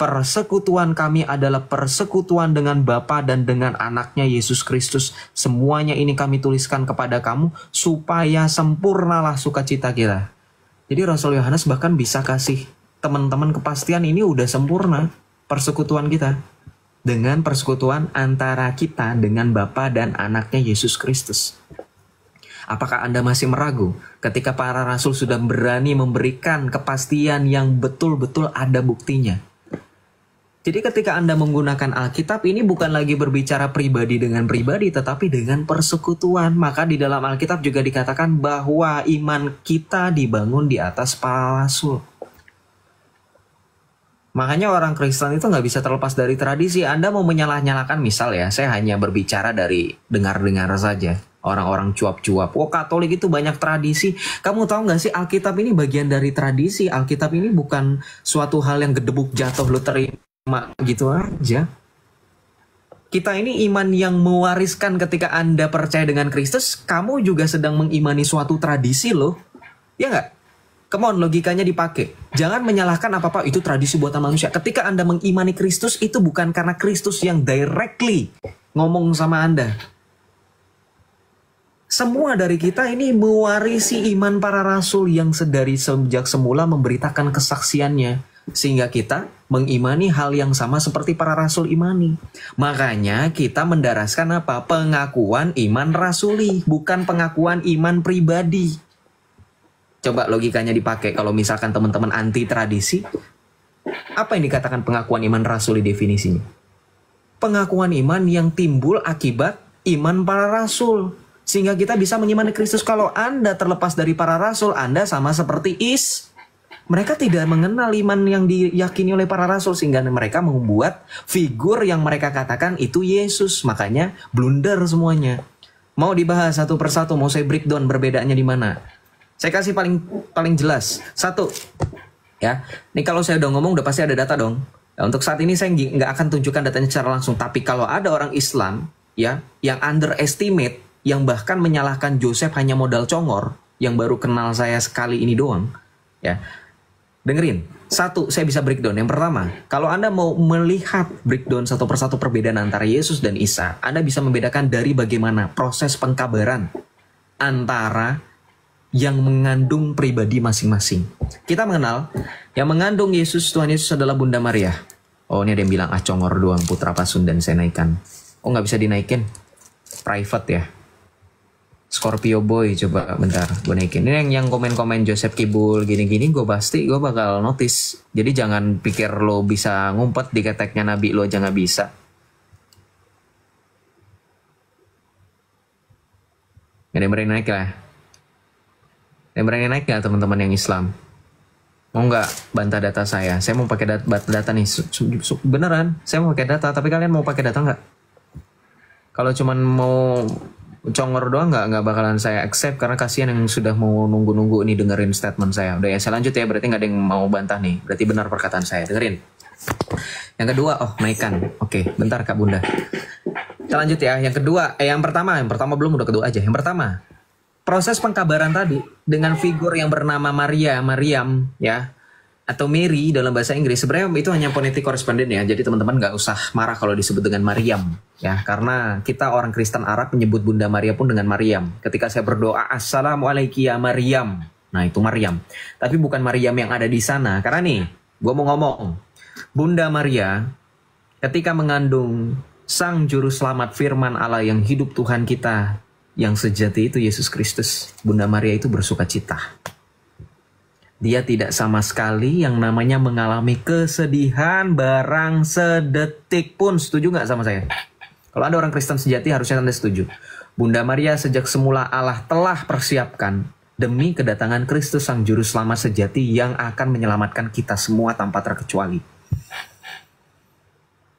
Persekutuan kami adalah persekutuan dengan Bapa dan dengan anaknya Yesus Kristus. Semuanya ini kami tuliskan kepada kamu supaya sempurnalah sukacita kita. Jadi Rasul Yohanes bahkan bisa kasih teman-teman kepastian ini udah sempurna persekutuan kita. Dengan persekutuan antara kita dengan Bapa dan anaknya Yesus Kristus. Apakah Anda masih meragu ketika para rasul sudah berani memberikan kepastian yang betul-betul ada buktinya? Jadi ketika Anda menggunakan Alkitab ini bukan lagi berbicara pribadi dengan pribadi, tetapi dengan persekutuan. Maka di dalam Alkitab juga dikatakan bahwa iman kita dibangun di atas para rasul. Makanya orang Kristen itu nggak bisa terlepas dari tradisi. Anda mau menyalah-nyalakan, misal ya, saya hanya berbicara dari dengar-dengar saja. Orang-orang cuap-cuap. Oh, Katolik itu banyak tradisi. Kamu tahu nggak sih, Alkitab ini bagian dari tradisi. Alkitab ini bukan suatu hal yang gedebuk jatuh lu terima gitu aja. Kita ini iman yang mewariskan ketika Anda percaya dengan Kristus. Kamu juga sedang mengimani suatu tradisi loh. Ya nggak? Come on, logikanya dipakai. Jangan menyalahkan apa-apa itu tradisi buatan manusia. Ketika Anda mengimani Kristus, itu bukan karena Kristus yang directly ngomong sama Anda. Semua dari kita ini mewarisi iman para rasul yang dari sejak semula memberitakan kesaksiannya. Sehingga kita mengimani hal yang sama seperti para rasul imani. Makanya kita mendaraskan apa? Pengakuan iman rasuli, bukan pengakuan iman pribadi. Coba logikanya dipakai. Kalau misalkan teman-teman anti tradisi, apa yang dikatakan pengakuan iman rasuli definisinya? Pengakuan iman yang timbul akibat iman para rasul. Sehingga kita bisa mengimani Kristus. Kalau Anda terlepas dari para rasul, Anda sama seperti mereka tidak mengenal iman yang diyakini oleh para rasul. Sehingga mereka membuat figur yang mereka katakan itu Yesus. Makanya blunder semuanya. Mau dibahas satu persatu, mau saya breakdown perbedaannya di mana? Saya kasih paling jelas. Satu, ya. Ini kalau saya udah ngomong udah pasti ada data dong. Nah, untuk saat ini saya nggak akan tunjukkan datanya secara langsung. Tapi kalau ada orang Islam ya yang underestimate, yang bahkan menyalahkan Joseph hanya modal congor, yang baru kenal saya sekali ini doang, ya. Dengerin. Satu, saya bisa breakdown. Yang pertama, kalau Anda mau melihat breakdown satu persatu perbedaan antara Yesus dan Isa, Anda bisa membedakan dari bagaimana proses pengkabaran antara yang mengandung pribadi masing-masing. Kita mengenal yang mengandung Yesus, Tuhan Yesus adalah Bunda Maria. Oh, ini ada yang bilang congor doang, putra Pasundan saya naikkan. Oh, nggak bisa dinaikin, private ya. Scorpio Boy, coba bentar gue naikin. Ini yang komen-komen Joseph Kibul gini-gini, gue bakal notice. Jadi jangan pikir lo bisa ngumpet di keteknya Nabi, lo aja nggak bisa. Gak ada yang berani naik lah. Yang berani naik gak teman-teman yang Islam? Mau nggak bantah data saya? Saya mau pakai data nih, beneran. Saya mau pakai data, tapi kalian mau pakai data nggak? Kalau cuman mau congor doang nggak bakalan saya accept, karena kasihan yang sudah mau nunggu-nunggu ini dengerin statement saya. Udah ya, saya lanjut ya, berarti nggak ada yang mau bantah nih, berarti benar perkataan saya. Dengerin. Yang kedua, naikkan. Oke, bentar Kak Bunda. Kita lanjut ya. Yang kedua, yang pertama belum, udah kedua aja. Yang pertama, proses pengkabaran tadi dengan figur yang bernama Maryam ya, atau Mary dalam bahasa Inggris, sebenarnya itu hanya phonetic correspondent ya. Jadi teman-teman nggak usah marah kalau disebut dengan Maryam ya, karena kita orang Kristen Arab menyebut Bunda Maria pun dengan Maryam. Ketika saya berdoa Assalamualaikum ya Maryam, nah itu Maryam, tapi bukan Maryam yang ada di sana. Karena nih gue mau ngomong, Bunda Maria ketika mengandung Sang Juru Selamat firman Allah yang hidup, Tuhan kita yang sejati itu Yesus Kristus, Bunda Maria itu bersuka cita. Dia tidak sama sekali yang namanya mengalami kesedihan barang sedetik pun. Setuju nggak sama saya? Kalau Anda orang Kristen sejati, harusnya Anda setuju. Bunda Maria sejak semula Allah telah persiapkan demi kedatangan Kristus Sang Juru Selamat sejati yang akan menyelamatkan kita semua tanpa terkecuali.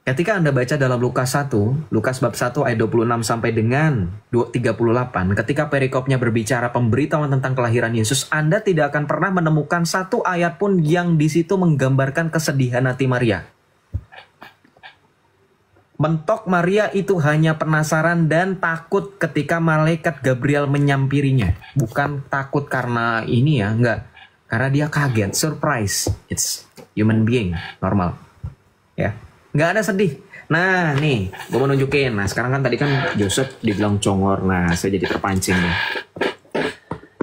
Ketika Anda baca dalam Lukas bab 1 ayat 26 sampai dengan 38, ketika perikopnya berbicara pemberitahuan tentang kelahiran Yesus, Anda tidak akan pernah menemukan satu ayat pun yang di situ menggambarkan kesedihan hati Maria. Mentok Maria itu hanya penasaran dan takut ketika malaikat Gabriel menyampirinya. Bukan takut karena ini ya, enggak. Karena dia kaget, surprise. It's human being, normal. Ya, nggak ada sedih. Nah, nih, gue mau nunjukin. Nah, sekarang kan tadi kan Joseph dibilang congor. Nah, saya jadi terpancing nih.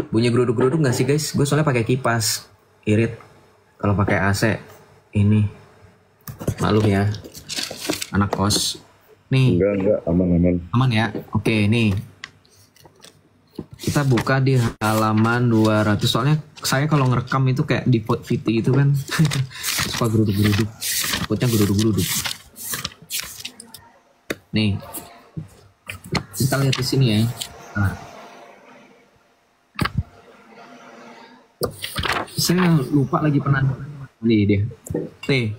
Bunyi geruduk-geruduk nggak sih guys? Gue soalnya pakai kipas. Irit. Kalau pakai AC, ini. Maklum ya. Anak kos. Nih. Enggak, aman. Aman ya? Oke, nih. Kita buka di halaman 200. Soalnya saya kalau ngerekam itu kayak di VT itu kan. Suka geruduk-geruduk. Takutnya geruduk-geruduk. Nih, kita lihat di sini ya. Nah. Saya lupa lagi penanda. Nih dia. Nih,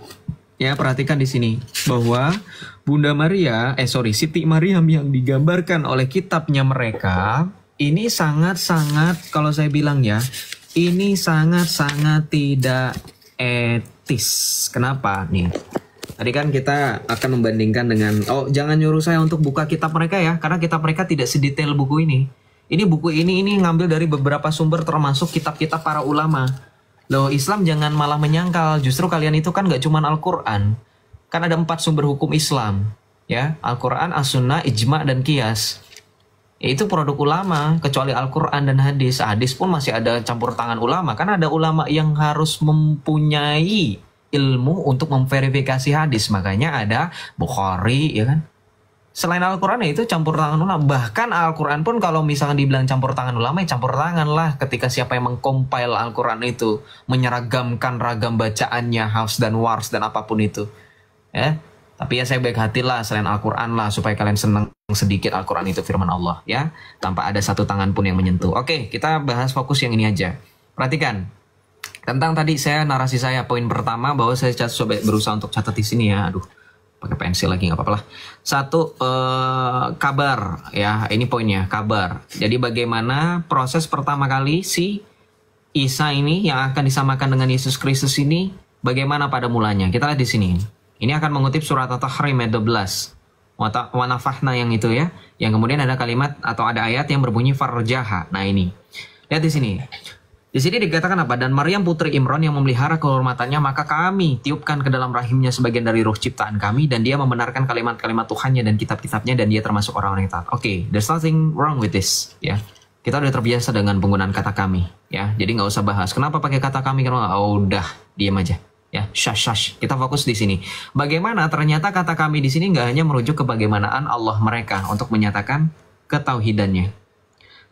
ya perhatikan di sini bahwa Bunda Maria, Siti Maryam yang digambarkan oleh kitabnya mereka ini sangat-sangat, kalau saya bilang ya, ini sangat-sangat tidak etis. Kenapa nih? Tadi kan kita akan membandingkan dengan, jangan nyuruh saya untuk buka kitab mereka ya, karena kitab mereka tidak sedetail buku ini. Ini buku ini ngambil dari beberapa sumber termasuk kitab-kitab para ulama. Loh, Islam jangan malah menyangkal, justru kalian itu kan gak cuma Al-Quran. Kan ada 4 sumber hukum Islam. Ya, Al-Quran, As-Sunnah, Ijma, dan Qiyas. Itu produk ulama, kecuali Al-Quran dan hadis. Hadis pun masih ada campur tangan ulama. Kan ada ulama yang harus mempunyai ilmu untuk memverifikasi hadis, makanya ada Bukhari, ya kan. Selain Al-Quran ya itu campur tangan ulama. Bahkan Al-Quran pun kalau misalnya dibilang campur tangan ulama, ya campur tangan lah ketika siapa yang mengcompile Al-Quran itu, menyeragamkan ragam bacaannya, hafs dan wars dan apapun itu, ya. Tapi ya saya baik hati lah selain Al-Quran lah, supaya kalian senang sedikit Al-Quran itu firman Allah, ya, tanpa ada satu tangan pun yang menyentuh. Oke, kita bahas fokus yang ini aja. Perhatikan. Tentang tadi narasi saya poin pertama bahwa saya coba berusaha untuk catat di sini ya. Aduh, pakai pensil lagi nggak apa-apa lah. 1, kabar ya, ini poinnya kabar. Jadi bagaimana proses pertama kali si Isa ini yang akan disamakan dengan Yesus Kristus ini, bagaimana pada mulanya? Kita lihat di sini. Ini akan mengutip surat At-Tahrim ayat 12. Wanafahna yang itu ya, yang kemudian ada kalimat atau ada ayat yang berbunyi farjaha. Nah ini, lihat di sini. Di sini dikatakan apa? Dan Maryam putri Imran yang memelihara kehormatannya, maka kami tiupkan ke dalam rahimnya sebagian dari ruh ciptaan kami, dan dia membenarkan kalimat-kalimat Tuhannya dan kitab-kitabnya, dan dia termasuk orang-orang yang taat. Oke, there's nothing wrong with this, ya. Kita udah terbiasa dengan penggunaan kata kami, ya. Jadi nggak usah bahas. Kenapa pakai kata kami? Karena udah, diam aja, ya. Shush. Kita fokus di sini. Bagaimana ternyata kata kami di sini nggak hanya merujuk ke bagaimanaan Allah mereka untuk menyatakan ketauhidannya.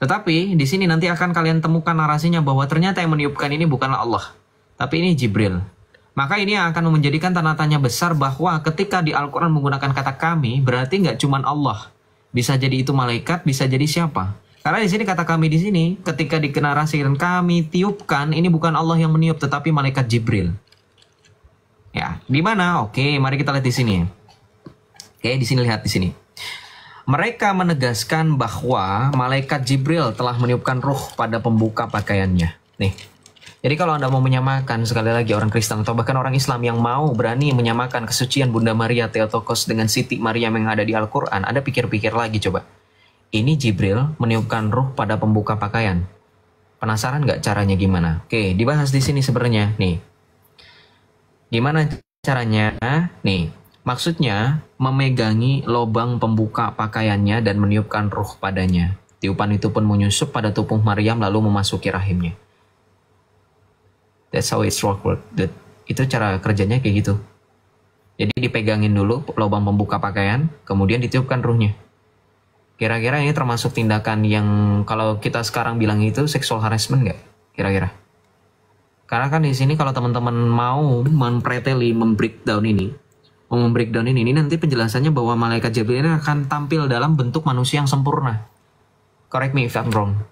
Tetapi di sini nanti akan kalian temukan narasinya bahwa ternyata yang meniupkan ini bukanlah Allah, tapi ini Jibril. Maka ini akan menjadikan tanda tanya besar bahwa ketika di Al-Quran menggunakan kata kami, berarti nggak cuma Allah. Bisa jadi itu malaikat, bisa jadi siapa. Karena di sini kata kami di sini, ketika dikenarasikan kami tiupkan, ini bukan Allah yang meniup, tetapi malaikat Jibril. Ya, di mana? Oke, mari kita lihat di sini. Oke, di sini lihat di sini. Mereka menegaskan bahwa malaikat Jibril telah meniupkan ruh pada pembuka pakaiannya. Nih, jadi kalau Anda mau menyamakan, sekali lagi orang Kristen atau bahkan orang Islam yang mau berani menyamakan kesucian Bunda Maria Theotokos dengan Siti Maryam yang ada di Al-Quran, Anda pikir-pikir lagi coba. Ini Jibril meniupkan ruh pada pembuka pakaian. Penasaran nggak caranya gimana? Oke, dibahas di sini sebenarnya. Nih, gimana caranya? Nih. Maksudnya, memegangi lubang pembuka pakaiannya dan meniupkan ruh padanya. Tiupan itu pun menyusup pada tubuh Maryam lalu memasuki rahimnya. That's how it's work. Itu cara kerjanya kayak gitu. Jadi dipegangin dulu lubang pembuka pakaian, kemudian ditiupkan ruhnya. Kira-kira ini termasuk tindakan yang kalau kita sekarang bilang itu sexual harassment nggak? Kira-kira? Karena kan di sini kalau teman-teman mau membreakdown ini nanti penjelasannya bahwa malaikat Jibril ini akan tampil dalam bentuk manusia yang sempurna. Correct me if I'm wrong.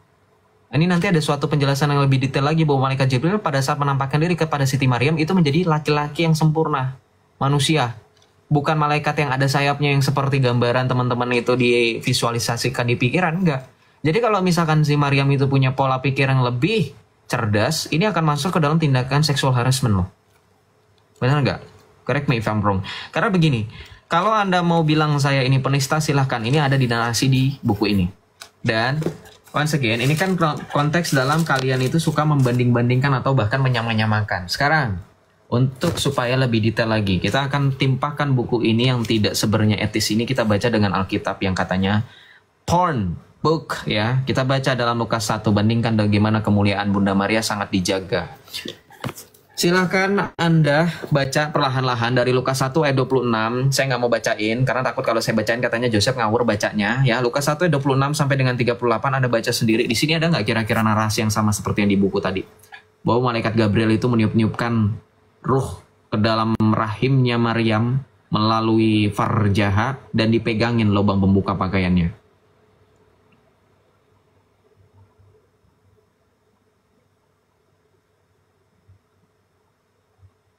Ini nanti ada suatu penjelasan yang lebih detail lagi bahwa malaikat Jibril pada saat menampakkan diri kepada Siti Maryam itu menjadi laki-laki yang sempurna, manusia. Bukan malaikat yang ada sayapnya yang seperti gambaran teman-teman itu divisualisasikan di pikiran, enggak. Jadi kalau misalkan si Maryam itu punya pola pikir yang lebih cerdas, ini akan masuk ke dalam tindakan sexual harassment loh. Benar nggak? Correct me if I'm wrong. Karena begini, kalau Anda mau bilang saya ini penista, silahkan. Ini ada di narasi di buku ini. Dan once again, ini kan konteks dalam kalian itu suka membanding-bandingkan atau bahkan menyamakan. Sekarang, Untuk supaya lebih detail lagi, kita akan timpahkan buku ini yang tidak sebenarnya etis ini kita baca dengan Alkitab yang katanya porn book ya. Kita baca dalam Lukas 1, bandingkan bagaimana kemuliaan Bunda Maria sangat dijaga. Silahkan Anda baca perlahan-lahan dari Lukas 1 ayat 26. Saya nggak mau bacain karena takut kalau saya bacain katanya Joseph ngawur bacanya ya. Lukas 1 ayat 26 sampai dengan 38 Anda baca sendiri. Di sini ada nggak kira-kira narasi yang sama seperti yang di buku tadi? Bahwa malaikat Gabriel itu meniup-niupkan ruh ke dalam rahimnya Maryam melalui farjaha dan dipegangin lubang pembuka pakaiannya.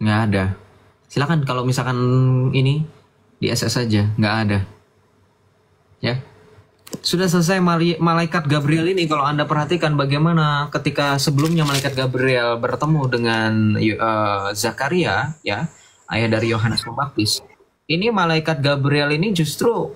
Nggak ada. Silakan kalau misalkan ini di SS saja, nggak ada. Ya. Sudah selesai malaikat Gabriel ini, kalau Anda perhatikan bagaimana ketika sebelumnya malaikat Gabriel bertemu dengan Zakaria ya, ayah dari Yohanes Pembaptis. Ini malaikat Gabriel ini justru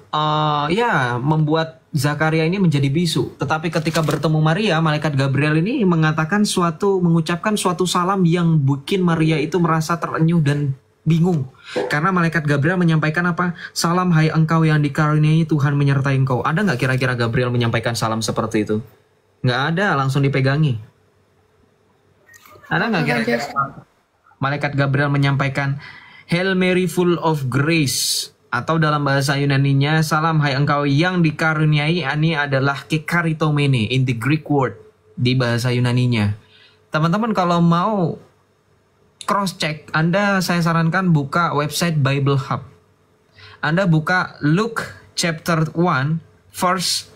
ya membuat Zakaria ini menjadi bisu. Tetapi ketika bertemu Maria, malaikat Gabriel ini mengucapkan suatu salam yang bikin Maria itu merasa terenyuh dan bingung. Karena malaikat Gabriel menyampaikan apa? Salam hai engkau yang dikaruniai Tuhan menyertai engkau. Ada nggak kira-kira Gabriel menyampaikan salam seperti itu? Nggak ada, langsung dipegangi. Ada nggak kira-kira malaikat Gabriel menyampaikan Hail Mary full of grace, atau dalam bahasa Yunaninya salam hai engkau yang dikaruniai, ini adalah kekaritomene in the Greek word di bahasa Yunaninya. Teman-teman kalau mau cross check, saya sarankan buka website Bible Hub. Anda buka Luke chapter 1 verse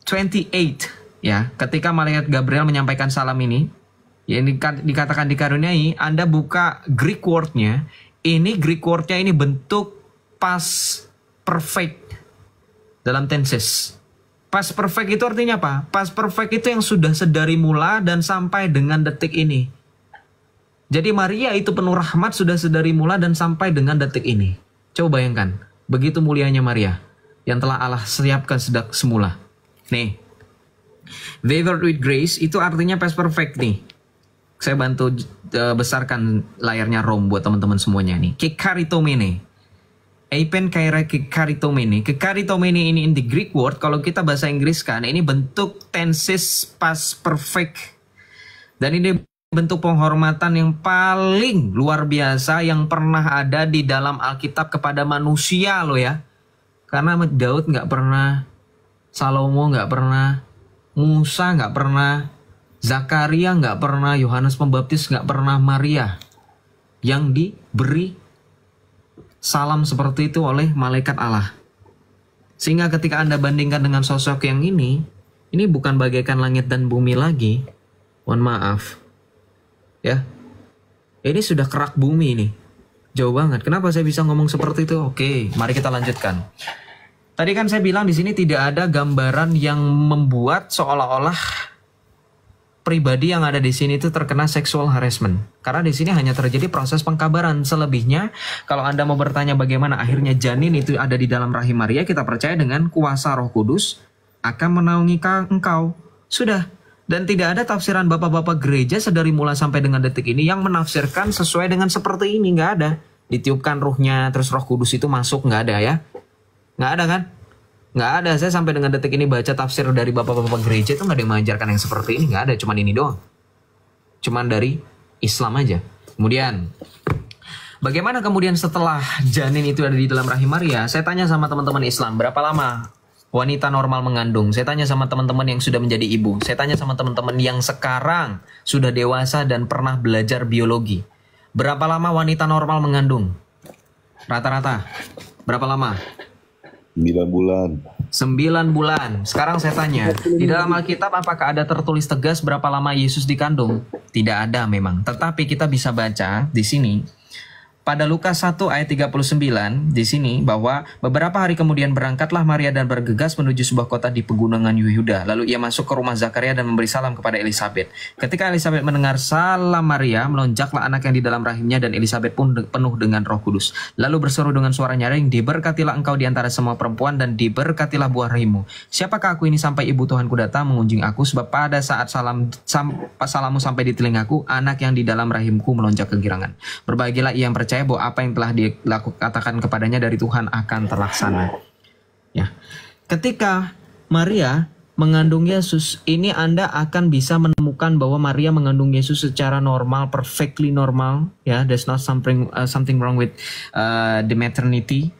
28 ya, ketika malaikat Gabriel menyampaikan salam ini yang dikatakan dikaruniai, Anda buka Greek word-nya. Ini Greek word-nya ini bentuk past perfect dalam tenses. Past perfect itu artinya apa? Past perfect itu yang sudah sedari mula dan sampai dengan detik ini. Jadi Maria itu penuh rahmat sudah sedari mula dan sampai dengan detik ini. Coba bayangkan, begitu mulianya Maria yang telah Allah siapkan sejak semula. Nih, favored with grace itu artinya past perfect nih. Saya bantu besarkan layarnya Rom buat teman-teman semuanya nih. Kekaritomene. Eipen kaira kekaritomene. Kekaritomene ini in the Greek word, kalau kita bahasa Inggris kan, ini bentuk tenses past perfect. Dan ini bentuk penghormatan yang paling luar biasa yang pernah ada di dalam Alkitab kepada manusia loh ya. Karena Daud nggak pernah, Salomo nggak pernah, Musa nggak pernah, Zakaria nggak pernah, Yohanes Pembaptis nggak pernah, Maria yang diberi salam seperti itu oleh malaikat Allah. Sehingga ketika Anda bandingkan dengan sosok yang ini bukan bagaikan langit dan bumi lagi. Mohon maaf. Ya, ini sudah kerak bumi ini, jauh banget. Kenapa saya bisa ngomong seperti itu? Oke, mari kita lanjutkan. Tadi kan saya bilang di sini tidak ada gambaran yang membuat seolah-olah pribadi yang ada di sini itu terkena sexual harassment. Karena di sini hanya terjadi proses pengkabaran. Selebihnya, kalau Anda mau bertanya bagaimana akhirnya janin itu ada di dalam rahim Maria, kita percaya dengan kuasa Roh Kudus akan menaungi engkau. Sudah. Dan tidak ada tafsiran bapak-bapak gereja sedari mula sampai dengan detik ini yang menafsirkan sesuai dengan seperti ini. Nggak ada. Ditiupkan ruhnya, terus Roh Kudus itu masuk. Nggak ada ya. Nggak ada kan? Nggak ada. Saya sampai dengan detik ini baca tafsir dari bapak-bapak gereja itu nggak ada yang mengajarkan yang seperti ini. Nggak ada. Cuman ini doang. Cuman dari Islam aja. Kemudian, bagaimana kemudian setelah janin itu ada di dalam rahim Maria? Saya tanya sama teman-teman Islam, berapa lama wanita normal mengandung? Saya tanya sama teman-teman yang sudah menjadi ibu. Saya tanya sama teman-teman yang sekarang sudah dewasa dan pernah belajar biologi. Berapa lama wanita normal mengandung? Rata-rata. Berapa lama? 9 bulan. 9 bulan. Sekarang saya tanya, di dalam Alkitab apakah ada tertulis tegas berapa lama Yesus dikandung? Tidak ada memang. Tetapi kita bisa baca di sini, pada Lukas 1 ayat 39 di sini bahwa beberapa hari kemudian berangkatlah Maria dan bergegas menuju sebuah kota di pegunungan Yehuda. Lalu ia masuk ke rumah Zakaria dan memberi salam kepada Elisabet. Ketika Elisabet mendengar salam Maria, melonjaklah anak yang di dalam rahimnya dan Elisabet pun penuh dengan Roh Kudus. Lalu berseru dengan suara nyaring, "Diberkatilah engkau di antara semua perempuan dan diberkatilah buah rahimmu. Siapakah aku ini sampai ibu Tuhanku datang mengunjungi aku, sebab pada saat salammu sampai di telingaku, anak yang di dalam rahimku melonjak kegirangan. Berbahagialah ia yang percaya bahwa apa yang telah dikatakan kepadanya dari Tuhan akan terlaksana." Ya. Ketika Maria mengandung Yesus, ini Anda akan bisa menemukan bahwa Maria mengandung Yesus secara normal, perfectly normal. Ya, there's not something wrong with the maternity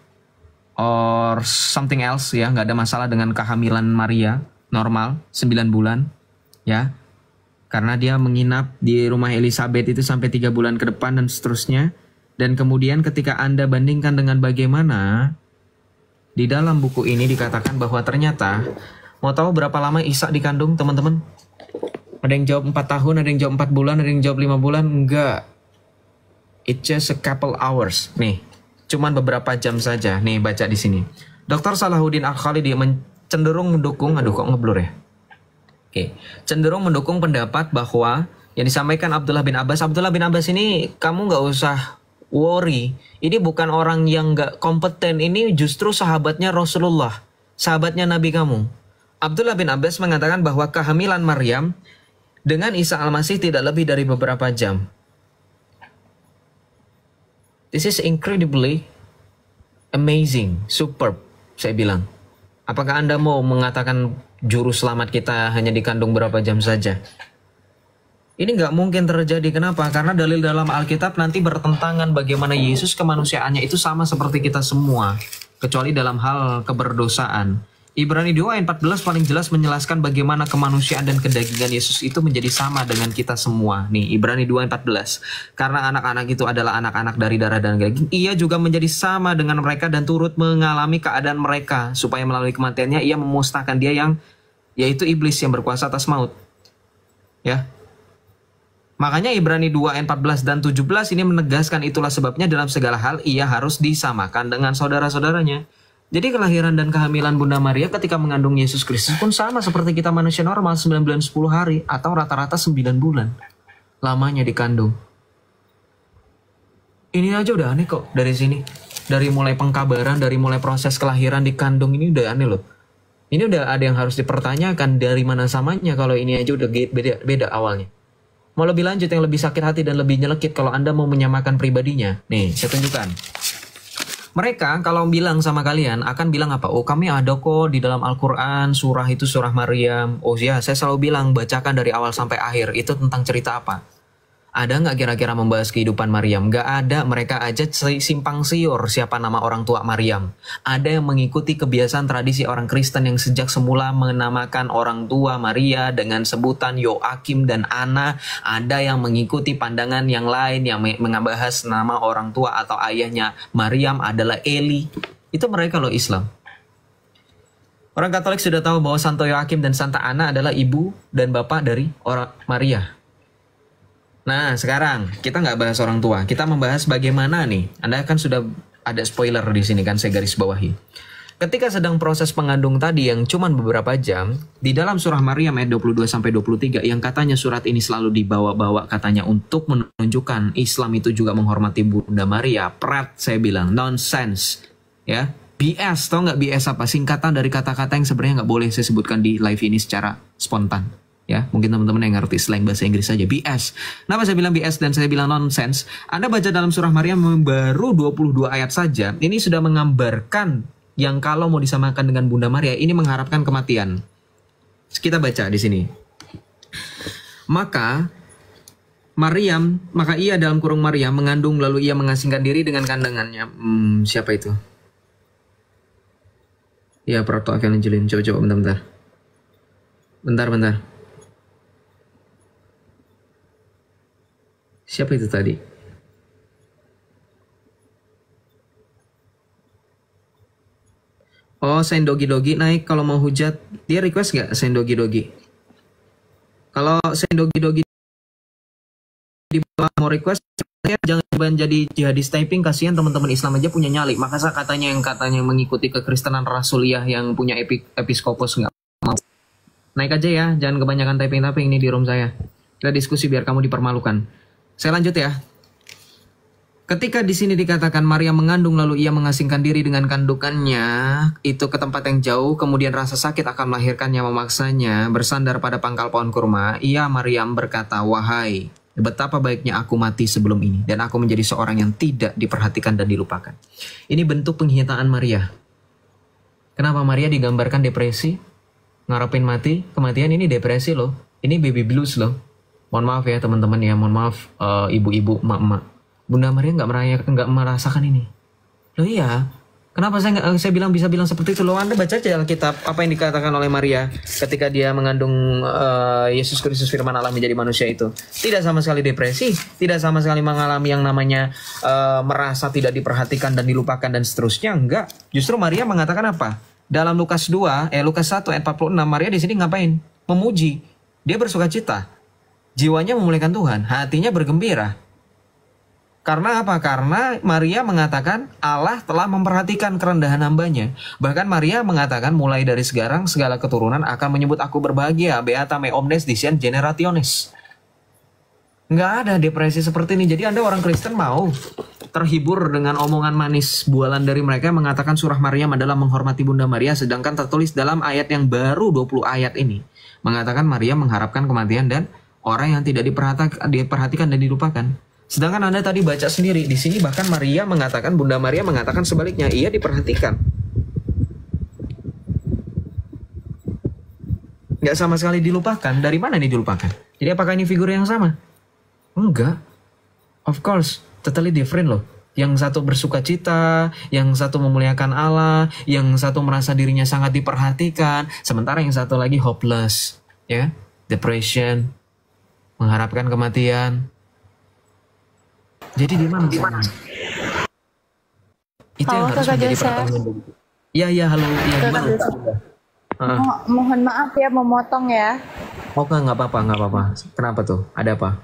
or something else. Ya, nggak ada masalah dengan kehamilan Maria, normal, 9 bulan. Ya, karena dia menginap di rumah Elisabet itu sampai 3 bulan ke depan dan seterusnya. Dan kemudian ketika Anda bandingkan dengan bagaimana di dalam buku ini dikatakan bahwa ternyata, mau tahu berapa lama Ishak dikandung, teman-teman? Ada yang jawab 4 tahun, ada yang jawab 4 bulan, ada yang jawab 5 bulan. Enggak. It's just a couple hours. Nih, cuman beberapa jam saja. Nih, baca di sini. Dr. Salahuddin Al-Khalidi cenderung mendukung, aduh kok ngeblur ya? Oke, cenderung mendukung pendapat bahwa yang disampaikan Abdullah bin Abbas. Abdullah bin Abbas ini kamu nggak usah worry. Ini bukan orang yang nggak kompeten. Ini justru sahabatnya Rasulullah, sahabatnya Nabi kamu. Abdullah bin Abbas mengatakan bahwa kehamilan Maryam dengan Isa Al-Masih tidak lebih dari beberapa jam. This is incredibly amazing, superb, saya bilang. Apakah Anda mau mengatakan juru selamat kita hanya dikandung berapa jam saja? Ini nggak mungkin terjadi. Kenapa? Karena dalil dalam Alkitab nanti bertentangan bagaimana Yesus kemanusiaannya itu sama seperti kita semua. Kecuali dalam hal keberdosaan. Ibrani 2 ayat 14 paling jelas menjelaskan bagaimana kemanusiaan dan kedagingan Yesus itu menjadi sama dengan kita semua. Nih, Ibrani 2 ayat 14. Karena anak-anak itu adalah anak-anak dari darah dan daging, ia juga menjadi sama dengan mereka dan turut mengalami keadaan mereka, supaya melalui kematiannya ia memusnahkan dia yang, yaitu iblis yang berkuasa atas maut. Ya. Makanya Ibrani 2 ayat 14 dan 17 ini menegaskan itulah sebabnya dalam segala hal ia harus disamakan dengan saudara-saudaranya. Jadi kelahiran dan kehamilan Bunda Maria ketika mengandung Yesus Kristus pun sama seperti kita manusia normal, 9 bulan 10 hari atau rata-rata 9 bulan lamanya dikandung. Ini aja udah aneh kok dari sini. Dari mulai pengkabaran, dari mulai proses kelahiran dikandung ini udah aneh loh. Ini udah ada yang harus dipertanyakan, dari mana samanya kalau ini aja udah beda awalnya. Mau lebih lanjut yang lebih sakit hati dan lebih nyelekit kalau Anda mau menyamakan pribadinya. Nih, saya tunjukkan. Mereka kalau bilang sama kalian akan bilang apa? Oh, kami ada kok di dalam Al-Quran, surah itu surah Maryam. Oh ya, saya selalu bilang bacakan dari awal sampai akhir. Itu tentang cerita apa? Ada nggak kira-kira membahas kehidupan Maryam? Nggak ada, mereka aja simpang siur siapa nama orang tua Maryam. Ada yang mengikuti kebiasaan tradisi orang Kristen yang sejak semula menamakan orang tua Maria dengan sebutan Yoakim dan Ana. Ada yang mengikuti pandangan yang lain yang membahas nama orang tua atau ayahnya Maryam adalah Eli. Itu mereka loh Islam. Orang Katolik sudah tahu bahwa Santo Yoakim dan Santa Ana adalah ibu dan bapak dari orang Maria. Nah, sekarang kita nggak bahas orang tua, kita membahas bagaimana nih. Anda kan sudah ada spoiler di sini kan, saya garis bawahi. Ketika sedang proses pengandung tadi yang cuma beberapa jam, di dalam surah Maryam ayat 22-23 yang katanya surat ini selalu dibawa-bawa katanya untuk menunjukkan Islam itu juga menghormati Bunda Maria. Prat, saya bilang, nonsense. Ya, BS, tau nggak BS apa? Singkatan dari kata-kata yang sebenarnya nggak boleh saya sebutkan di live ini secara spontan. Ya, mungkin teman-teman yang ngerti slang bahasa Inggris saja. BS. Kenapa saya bilang BS dan saya bilang nonsense? Anda baca dalam surah Maryam baru 22 ayat saja. Ini sudah menggambarkan yang kalau mau disamakan dengan Bunda Maria, ini mengharapkan kematian. Kita baca di sini. Maka ia dalam kurung Maryam mengandung lalu ia mengasingkan diri dengan kandungannya. Siapa itu? Ya, Proto Evangeline. Coba bentar. Bentar. Siapa itu tadi? Oh, Sendogi naik kalau mau hujat. Dia request nggak Sendogi? Kalau Sendogi di bawah mau request, saya jangan jadi jihadis typing, kasihan teman-teman Islam aja punya nyali. Maka katanya yang mengikuti kekristenan rasuliah yang punya episkopos nggak mau. Naik aja ya, jangan kebanyakan typing ini di room saya. Kita diskusi biar kamu dipermalukan. Saya lanjut ya. Ketika di sini dikatakan Maria mengandung lalu ia mengasingkan diri dengan kandungannya itu ke tempat yang jauh, kemudian rasa sakit akan melahirkannya memaksanya bersandar pada pangkal pohon kurma. Ia Maryam berkata, "Wahai, betapa baiknya aku mati sebelum ini dan aku menjadi seorang yang tidak diperhatikan dan dilupakan." Ini bentuk penghinaan Maria. Kenapa Maria digambarkan depresi? Ngarepin mati, kematian ini depresi loh. Ini baby blues loh. Mohon maaf ya teman-teman ya, mohon maaf ibu-ibu, emak-emak. Bunda Maria nggak merasakan ini. Loh iya, kenapa saya bisa bilang seperti itu? Loh, Anda baca aja Alkitab apa yang dikatakan oleh Maria ketika dia mengandung Yesus Kristus firman Allah menjadi manusia itu. Tidak sama sekali depresi, tidak sama sekali mengalami yang namanya merasa tidak diperhatikan dan dilupakan dan seterusnya. Enggak, justru Maria mengatakan apa? Dalam Lukas 1 ayat 46, Maria di sini ngapain? Memuji. Dia bersukacita. Jiwanya memuliakan Tuhan, hatinya bergembira. Karena apa? Karena Maria mengatakan Allah telah memperhatikan kerendahan hambanya. Bahkan Maria mengatakan mulai dari sekarang segala keturunan akan menyebut aku berbahagia. Beata me omnes dicent generationes. Nggak ada depresi seperti ini. Jadi Anda orang Kristen mau terhibur dengan omongan manis bualan dari mereka yang mengatakan surah Maryam adalah menghormati Bunda Maria. Sedangkan tertulis dalam ayat yang baru 20 ayat ini. Mengatakan Maria mengharapkan kematian dan orang yang tidak diperhatikan dan dilupakan. Sedangkan Anda tadi baca sendiri, di sini bahkan Bunda Maria mengatakan sebaliknya, ia diperhatikan. Nggak sama sekali dilupakan. Dari mana ini dilupakan? Jadi apakah ini figur yang sama? Enggak. Of course, totally different loh. Yang satu bersukacita, yang satu memuliakan Allah, yang satu merasa dirinya sangat diperhatikan, sementara yang satu lagi hopeless, ya, depression, mengharapkan kematian. Jadi di mana? Itu yang harus menjadi pertanyaan. Iya, halo. Iya, gimana? Mohon maaf ya, memotong ya. Oh, nggak apa-apa. Kenapa tuh? Ada apa?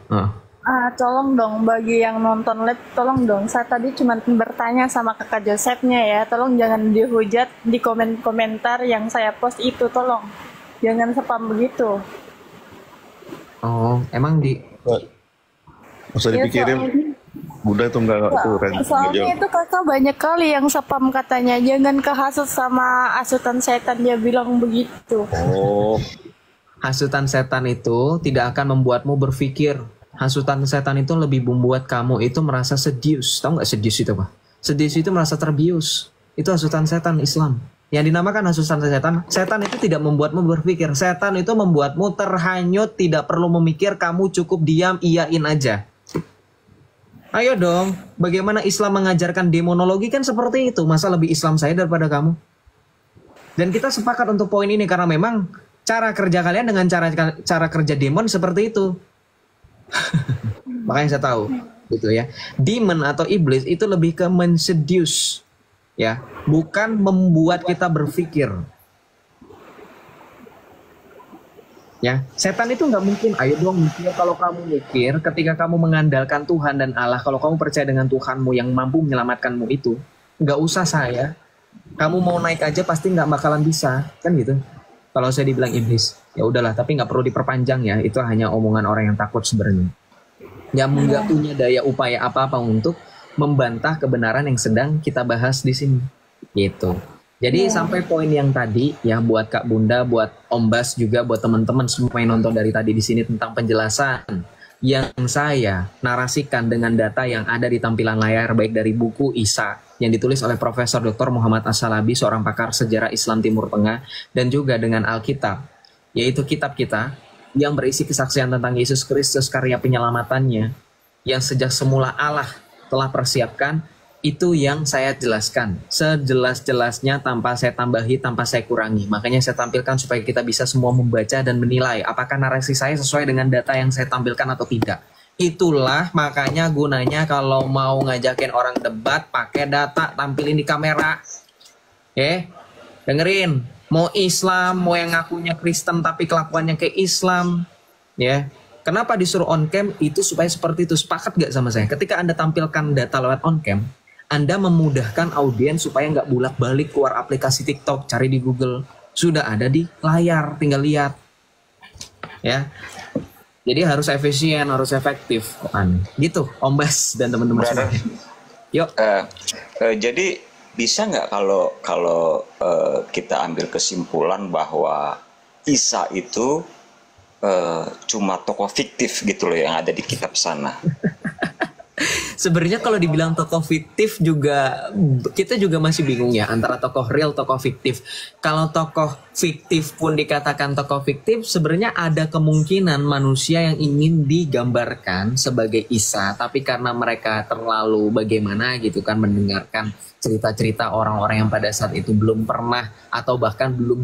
Tolong dong bagi yang nonton live, tolong dong. Saya tadi cuma bertanya sama kakak Josephnya ya. Tolong jangan dihujat di komentar yang saya post itu, tolong. Jangan spam begitu. Oh, emang Usah dipikirin. Bunda itu enggak tuh soalnya itu kakak banyak kali yang spam katanya. Jangan kehasut sama asutan setan, dia bilang begitu. Oh. Hasutan setan itu tidak akan membuatmu berpikir. Hasutan setan itu lebih membuat kamu itu merasa sedius. Tahu nggak sedius itu apa? Sedius itu merasa terbius. Itu hasutan setan Islam. Yang dinamakan hasutan setan. Setan itu tidak membuatmu berpikir. Setan itu membuatmu terhanyut, tidak perlu memikir, kamu cukup diam, iyain aja. Ayo dong, bagaimana Islam mengajarkan demonologi kan seperti itu. Masa lebih Islam saya daripada kamu? Dan kita sepakat untuk poin ini karena memang cara kerja kalian dengan cara kerja demon seperti itu. Makanya saya tahu gitu ya. Demon atau iblis itu lebih ke menseduce, ya, bukan membuat kita berpikir. Ya, setan itu nggak mungkin. Ayo dong mikir. Kalau kamu mikir, ketika kamu mengandalkan Tuhan dan Allah, kalau kamu percaya dengan Tuhanmu yang mampu menyelamatkanmu itu, nggak usah saya. Kamu mau naik aja pasti nggak bakalan bisa, kan gitu. Kalau saya dibilang iblis, ya udahlah. Tapi nggak perlu diperpanjang ya. Itu hanya omongan orang yang takut sebenarnya. Yang nggak punya daya upaya apa-apa untuk membantah kebenaran yang sedang kita bahas di sini. Gitu. Jadi sampai poin yang tadi ya, buat Kak Bunda, buat Om Bas juga, buat teman-teman semua yang nonton dari tadi di sini tentang penjelasan yang saya narasikan dengan data yang ada di tampilan layar, baik dari buku Isa yang ditulis oleh Profesor Dr. Muhammad As-Salabi, seorang pakar sejarah Islam Timur Tengah, dan juga dengan Alkitab, yaitu kitab kita yang berisi kesaksian tentang Yesus Kristus, karya penyelamatannya yang sejak semula Allah telah persiapkan. Itu yang saya jelaskan sejelas-jelasnya, tanpa saya tambahi, tanpa saya kurangi. Makanya saya tampilkan supaya kita bisa semua membaca dan menilai apakah narasi saya sesuai dengan data yang saya tampilkan atau tidak. Itulah makanya gunanya kalau mau ngajakin orang debat, pakai data, tampilin di kamera. Dengerin, mau Islam, mau yang ngakunya Kristen tapi kelakuannya kayak Islam, ya. Kenapa disuruh on cam? Itu supaya seperti itu. Sepakat gak sama saya? Ketika Anda tampilkan data lewat on cam, Anda memudahkan audiens supaya nggak bolak-balik keluar aplikasi TikTok, cari di Google. Sudah ada di layar, tinggal lihat. Ya. Jadi harus efisien, harus efektif. Gitu, Om Bas dan teman-teman semua. Yuk. Jadi bisa nggak kalau kita ambil kesimpulan bahwa Isa itu cuma tokoh fiktif gitu loh yang ada di kitab sana? Sebenarnya kalau dibilang tokoh fiktif juga kita juga masih bingung ya antara tokoh real, tokoh fiktif. Kalau tokoh fiktif pun dikatakan tokoh fiktif, sebenarnya ada kemungkinan manusia yang ingin digambarkan sebagai Isa, tapi karena mereka terlalu bagaimana gitu kan mendengarkan cerita-cerita orang-orang yang pada saat itu belum pernah atau bahkan belum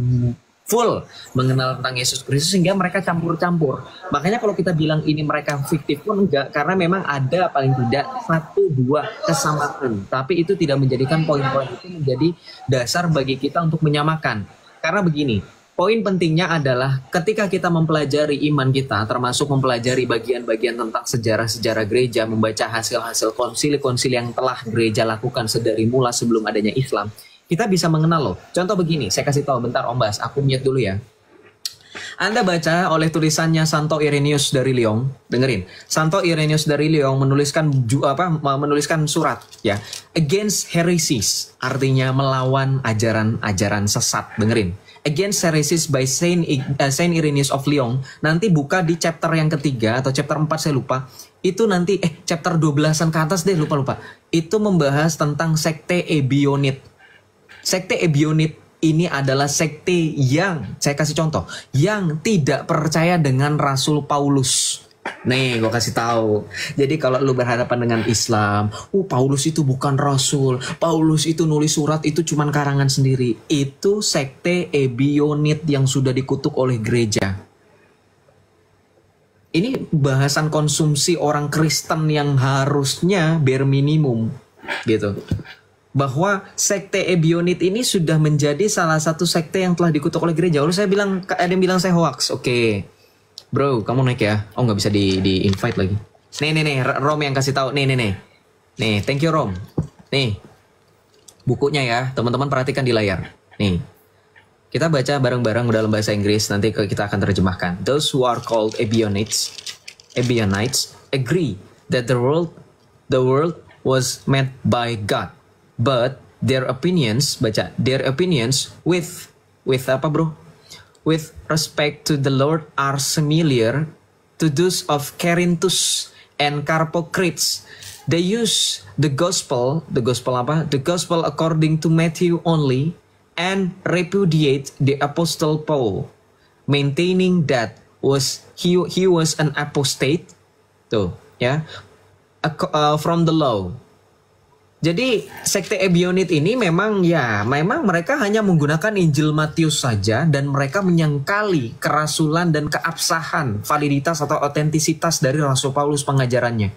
full mengenal tentang Yesus Kristus sehingga mereka campur-campur. Makanya kalau kita bilang ini mereka fiktif pun enggak, karena memang ada paling tidak 1-2 kesamaan. Tapi itu tidak menjadikan poin-poin itu menjadi dasar bagi kita untuk menyamakan. Karena begini, poin pentingnya adalah ketika kita mempelajari iman kita, termasuk mempelajari bagian-bagian tentang sejarah-sejarah gereja, membaca hasil-hasil konsili-konsili yang telah gereja lakukan sedari mula sebelum adanya Islam, kita bisa mengenal loh. Contoh begini, saya kasih tahu bentar Om Bas, aku mute dulu ya. Anda baca oleh tulisannya Santo Irenaeus dari Lyon, dengerin. Santo Irenaeus dari Lyon menuliskan surat ya, against heresies, artinya melawan ajaran-ajaran sesat. Dengerin. Against heresies by Saint Irenaeus of Lyon. Nanti buka di chapter yang ketiga atau chapter 4 saya lupa. Itu nanti chapter 12-an ke atas deh, lupa. Itu membahas tentang sekte Ebionit. Sekte Ebionit ini adalah sekte yang, saya kasih contoh, yang tidak percaya dengan Rasul Paulus. Nih, gue kasih tahu. Jadi kalau lu berhadapan dengan Islam, Paulus itu bukan Rasul, Paulus itu nulis surat itu cuman karangan sendiri. Itu sekte Ebionit yang sudah dikutuk oleh gereja. Ini bahasan konsumsi orang Kristen yang harusnya bare minimum, gitu. Bahwa sekte Ebionit ini sudah menjadi salah satu sekte yang telah dikutuk oleh gereja. Lalu saya bilang, ada yang bilang saya hoax. Oke, bro, kamu naik ya. Oh, nggak bisa di invite lagi. Nih, Rom yang kasih tahu. Nih, thank you Rom. Nih, bukunya ya, teman-teman perhatikan di layar. Nih, kita baca bareng-bareng dalam bahasa Inggris. Nanti kita akan terjemahkan. Those who are called Ebionites agree that the world was made by God. But their opinions with apa bro? With respect to the Lord are similar to those of Cerinthus and Carpocrates. They use the gospel according to Matthew only and repudiate the Apostle Paul, maintaining that he was an apostate. Tuh, ya. From the law. Jadi sekte Ebionit ini memang mereka hanya menggunakan Injil Matius saja dan mereka menyangkali kerasulan dan keabsahan, validitas atau otentisitas dari Rasul Paulus pengajarannya.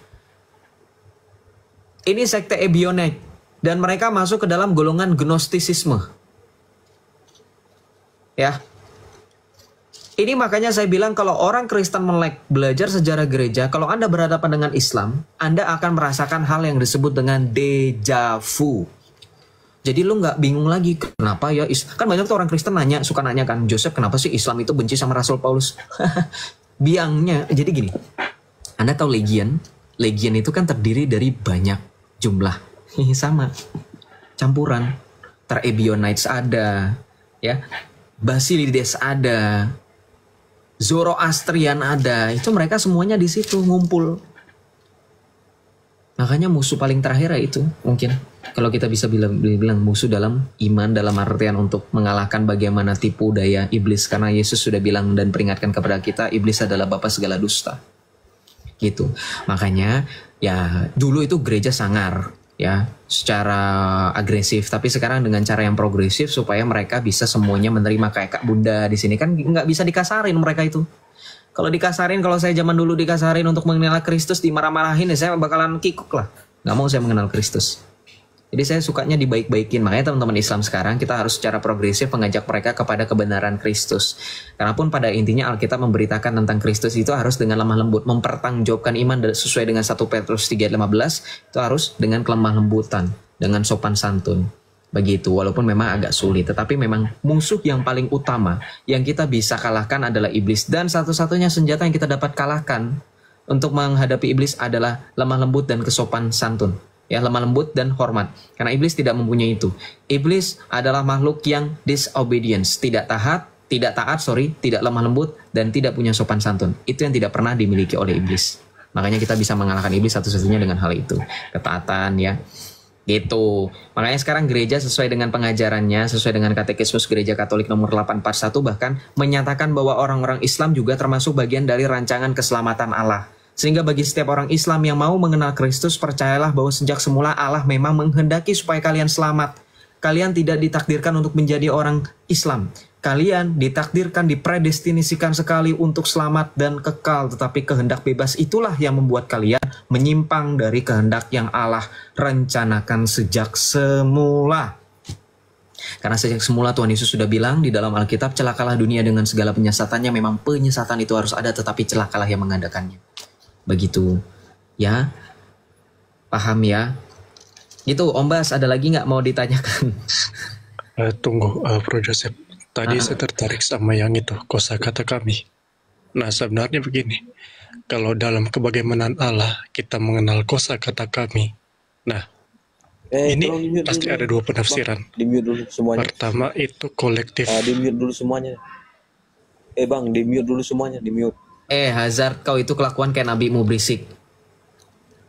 Ini sekte Ebionit dan mereka masuk ke dalam golongan gnostisisme. Ya. Ini makanya saya bilang kalau orang Kristen melek belajar sejarah gereja, kalau Anda berhadapan dengan Islam, Anda akan merasakan hal yang disebut dengan deja vu. Jadi lu nggak bingung lagi, kenapa ya, kan banyak tuh orang Kristen suka nanya kan, Joseph kenapa sih Islam itu benci sama Rasul Paulus? Biangnya, jadi gini, Anda tahu legion itu kan terdiri dari banyak jumlah, sama, campuran, Ebionites ada, ya, Basilides ada, Zoroastrian ada, itu mereka semuanya di situ ngumpul. Makanya musuh paling terakhir ya itu mungkin. Kalau kita bisa bilang musuh dalam iman, dalam artian untuk mengalahkan bagaimana tipu daya iblis. Karena Yesus sudah bilang dan peringatkan kepada kita, iblis adalah bapa segala dusta. Gitu. Makanya ya dulu itu gereja sangar ya secara agresif, tapi sekarang dengan cara yang progresif supaya mereka bisa semuanya menerima. Kayak Kak Bunda di sini kan nggak bisa dikasarin mereka itu. Kalau dikasarin, kalau saya zaman dulu dikasarin untuk mengenal Kristus, dimarah-marahin ya saya bakalan kikuk lah. Nggak mau saya mengenal Kristus. Jadi saya sukanya dibaik-baikin. Makanya teman-teman Islam sekarang kita harus secara progresif mengajak mereka kepada kebenaran Kristus. Karena pun pada intinya Alkitab memberitakan tentang Kristus itu harus dengan lemah lembut, mempertanggungjawabkan iman sesuai dengan 1 Petrus 3:15, itu harus dengan kelemah lembutan, dengan sopan santun. Begitu, walaupun memang agak sulit, tetapi memang musuh yang paling utama yang kita bisa kalahkan adalah iblis. Dan satu-satunya senjata yang kita dapat kalahkan untuk menghadapi iblis adalah lemah lembut dan kesopan santun. Ya, lemah lembut dan hormat. Karena iblis tidak mempunyai itu. Iblis adalah makhluk yang disobedience, tidak taat, tidak lemah lembut, dan tidak punya sopan santun. Itu yang tidak pernah dimiliki oleh iblis. Makanya kita bisa mengalahkan iblis satu-satunya dengan hal itu. Ketaatan, ya. Gitu. Makanya sekarang gereja sesuai dengan pengajarannya, sesuai dengan Katekismus Gereja Katolik nomor 841, bahkan menyatakan bahwa orang-orang Islam juga termasuk bagian dari rancangan keselamatan Allah. Sehingga bagi setiap orang Islam yang mau mengenal Kristus, percayalah bahwa sejak semula Allah memang menghendaki supaya kalian selamat. Kalian tidak ditakdirkan untuk menjadi orang Islam. Kalian ditakdirkan, dipredestinisikan sekali untuk selamat dan kekal. Tetapi kehendak bebas itulah yang membuat kalian menyimpang dari kehendak yang Allah rencanakan sejak semula. Karena sejak semula Tuhan Yesus sudah bilang di dalam Alkitab, celakalah dunia dengan segala penyesatannya. Memang penyesatan itu harus ada, tetapi celakalah yang mengadakannya. Begitu, ya, paham ya? Gitu, Om Bas, ada lagi nggak mau ditanyakan? Tunggu, Bro Joseph. Tadi saya tertarik sama yang itu, kosakata kami. Nah, sebenarnya begini, kalau dalam kebagaimanaan Allah kita mengenal kosakata kami. Nah, ini pasti ada dua penafsiran. Di-mute dulu semuanya. Pertama itu kolektif. Di-mute dulu semuanya. Bang, di-mute dulu semuanya, di-mute. Hazard, kau itu kelakuan kayak Nabi berisik.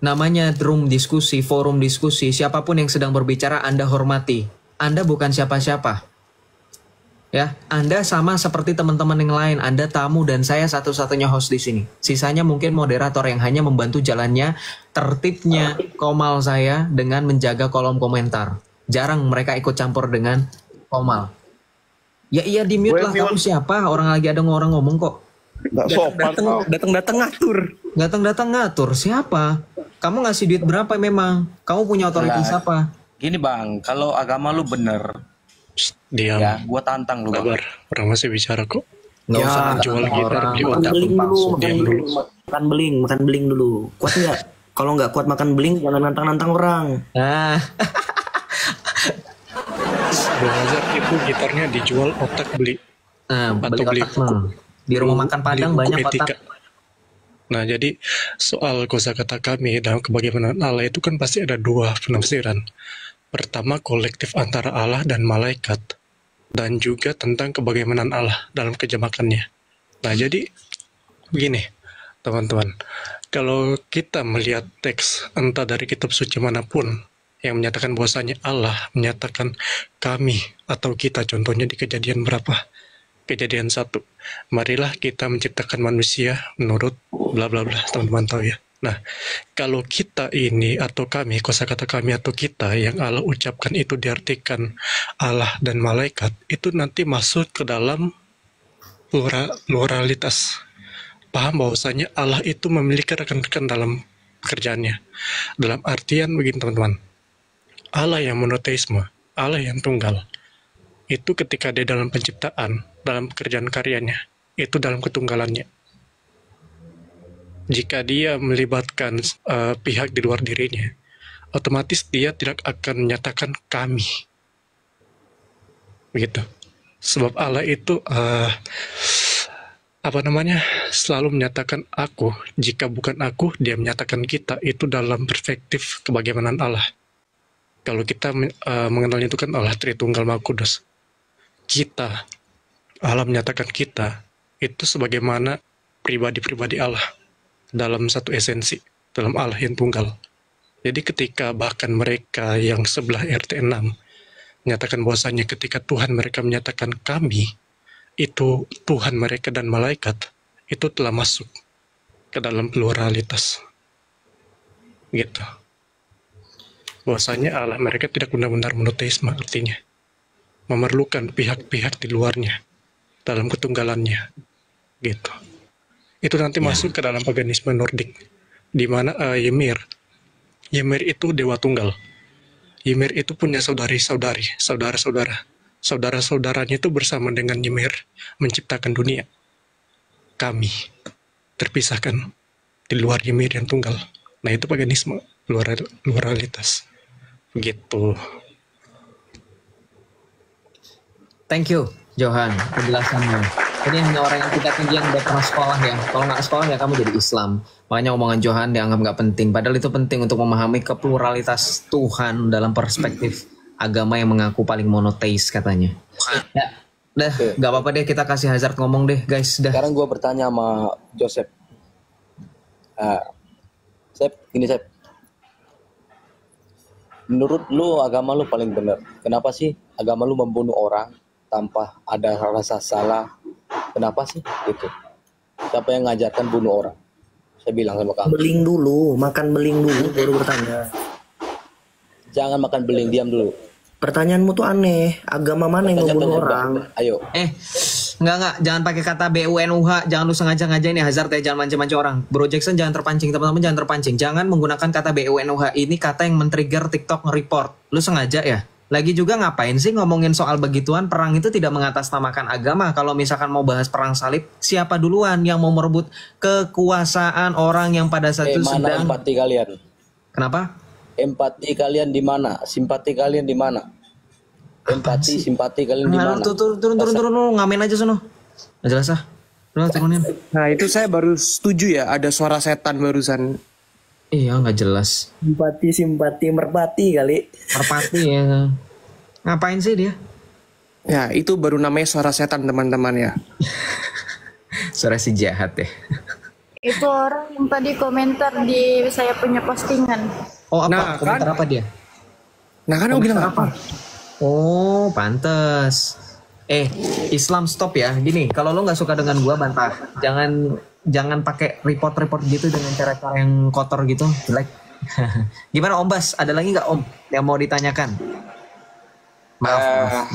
Namanya room diskusi, forum diskusi. Siapapun yang sedang berbicara Anda hormati. Anda bukan siapa-siapa. Ya, Anda sama seperti teman-teman yang lain. Anda tamu dan saya satu-satunya host di sini. Sisanya mungkin moderator yang hanya membantu jalannya tertibnya komal saya dengan menjaga kolom komentar. Jarang mereka ikut campur dengan komal. Ya iya, di mute lah. Kamu siapa? Orang lagi ada orang ngomong kok. Datang ngatur Siapa? Kamu ngasih duit berapa memang? Kamu punya otoritas apa? Gini Bang, kalau agama lu bener, Diam. ya gua tantang lu Bang. Sabar, orang masih bicara kok. Nggak usah Jual gitar, beli Makan otak. beling dulu, Diam dulu. makan beling dulu. Kuat nggak? Kalau nggak kuat makan beling, jangan nantang-nantang orang. Nah, Bro Hazard itu gitarnya dijual otak beli. beli beli otak mah. Di rumah makan Padang buku banyak etika. otak. Nah, jadi soal kosakata kami dalam kebagaimanaan Allah itu kan pasti ada dua penafsiran. Pertama, kolektif antara Allah dan malaikat, dan juga tentang kebagaimanaan Allah dalam kejamakannya. Nah, jadi begini, teman-teman, kalau kita melihat teks entah dari kitab suci manapun yang menyatakan bahwasanya Allah menyatakan kami atau kita, contohnya di Kejadian berapa? Kejadian 1. Marilah kita menciptakan manusia menurut bla bla bla, teman-teman tahu ya. Nah, kalau kita ini atau kami, kosakata kami atau kita yang Allah ucapkan itu diartikan Allah dan malaikat, itu nanti masuk ke dalam pluralitas. Paham bahwasanya Allah itu memiliki rekan-rekan dalam pekerjaannya. Dalam artian begini teman-teman, Allah yang monoteisme, Allah yang tunggal, itu ketika dia dalam penciptaan, dalam pekerjaan karyanya, itu dalam ketunggalannya. Jika dia melibatkan pihak di luar dirinya, otomatis dia tidak akan menyatakan kami. Begitu. Sebab Allah itu selalu menyatakan aku. Jika bukan aku, dia menyatakan kita. Itu dalam perspektif kebagaimanaan Allah. Kalau kita mengenalnya itu kan Allah Tritunggal Maha Kudus. Kita, Allah menyatakan kita, itu sebagaimana pribadi-pribadi Allah dalam satu esensi, dalam Allah yang tunggal. Jadi ketika bahkan mereka yang sebelah RT 6 menyatakan bahwasanya ketika Tuhan mereka menyatakan kami, itu Tuhan mereka dan malaikat, itu telah masuk ke dalam pluralitas. Gitu. Bahwasanya Allah mereka tidak benar-benar monoteisme, artinya memerlukan pihak-pihak di luarnya dalam ketunggalannya, gitu. Itu nanti masuk ke dalam paganisme Nordik, di mana Ymir itu dewa tunggal. Ymir itu punya saudara-saudara. Saudara-saudaranya itu bersama dengan Ymir menciptakan dunia. Kami terpisahkan di luar Ymir yang tunggal. Nah itu paganisme, pluralitas. Begitu. Thank you, Johan, penjelasannya. Ini hanya orang yang kita tinggi yang udah pernah sekolah ya. Kalau nggak sekolah ya kamu jadi Islam. Makanya omongan Johan dianggap nggak penting. Padahal itu penting untuk memahami kepluralitas Tuhan dalam perspektif agama yang mengaku paling monoteis katanya. Ya, dah, nggak apa-apa deh kita kasih Hazard ngomong deh, guys. Dah. Sekarang gue bertanya sama Joseph. Sep. Menurut lu agama lu paling benar. Kenapa sih agama lu membunuh orang tanpa ada rasa salah? Kenapa sih gitu? Siapa yang ngajarkan bunuh orang? Saya bilang sama kamu. Beling dulu, makan beling dulu baru bertanya. Jangan makan beling, diam dulu. Pertanyaanmu tuh aneh. Agama mana yang membunuh orang? Ayo. Enggak, jangan pakai kata BUNUH, jangan lu sengaja-ngajain ya Hazard ya, jangan mancing-mancing orang. Bro Jackson jangan terpancing, teman-teman jangan terpancing. Jangan menggunakan kata BUNUH, ini kata yang men-trigger TikTok nge-report. Lu sengaja ya? Lagi juga ngapain sih ngomongin soal begituan? Perang itu tidak mengatasnamakan agama. Kalau misalkan mau bahas perang salib, siapa duluan yang mau merebut kekuasaan orang yang pada saat itu mana sedang... empati kalian? Kenapa? Empati kalian di mana? Simpati kalian di mana? Empati, simpati kalian di mana? Turun lu ngamen aja sono. Nggak jelas ah. Lu turunin. Nah itu saya baru setuju ya, ada suara setan barusan. Iya nggak jelas. Simpati, merpati kali. Merpati ya. Ngapain sih dia? Ya itu baru namanya suara setan teman-teman ya. Suara si jahat ya. Itu orang yang tadi komentar di saya punya postingan. Oh apa? Nah, Komentar apa dia? Nah kan aku bilang apa? Oh pantes. Islam stop ya. Gini, kalau lo nggak suka dengan gua bantah. Jangan pakai report gitu dengan cara-cara yang kotor gitu, jelek. Gimana Om Bas? Ada lagi nggak Om yang mau ditanyakan? Maaf.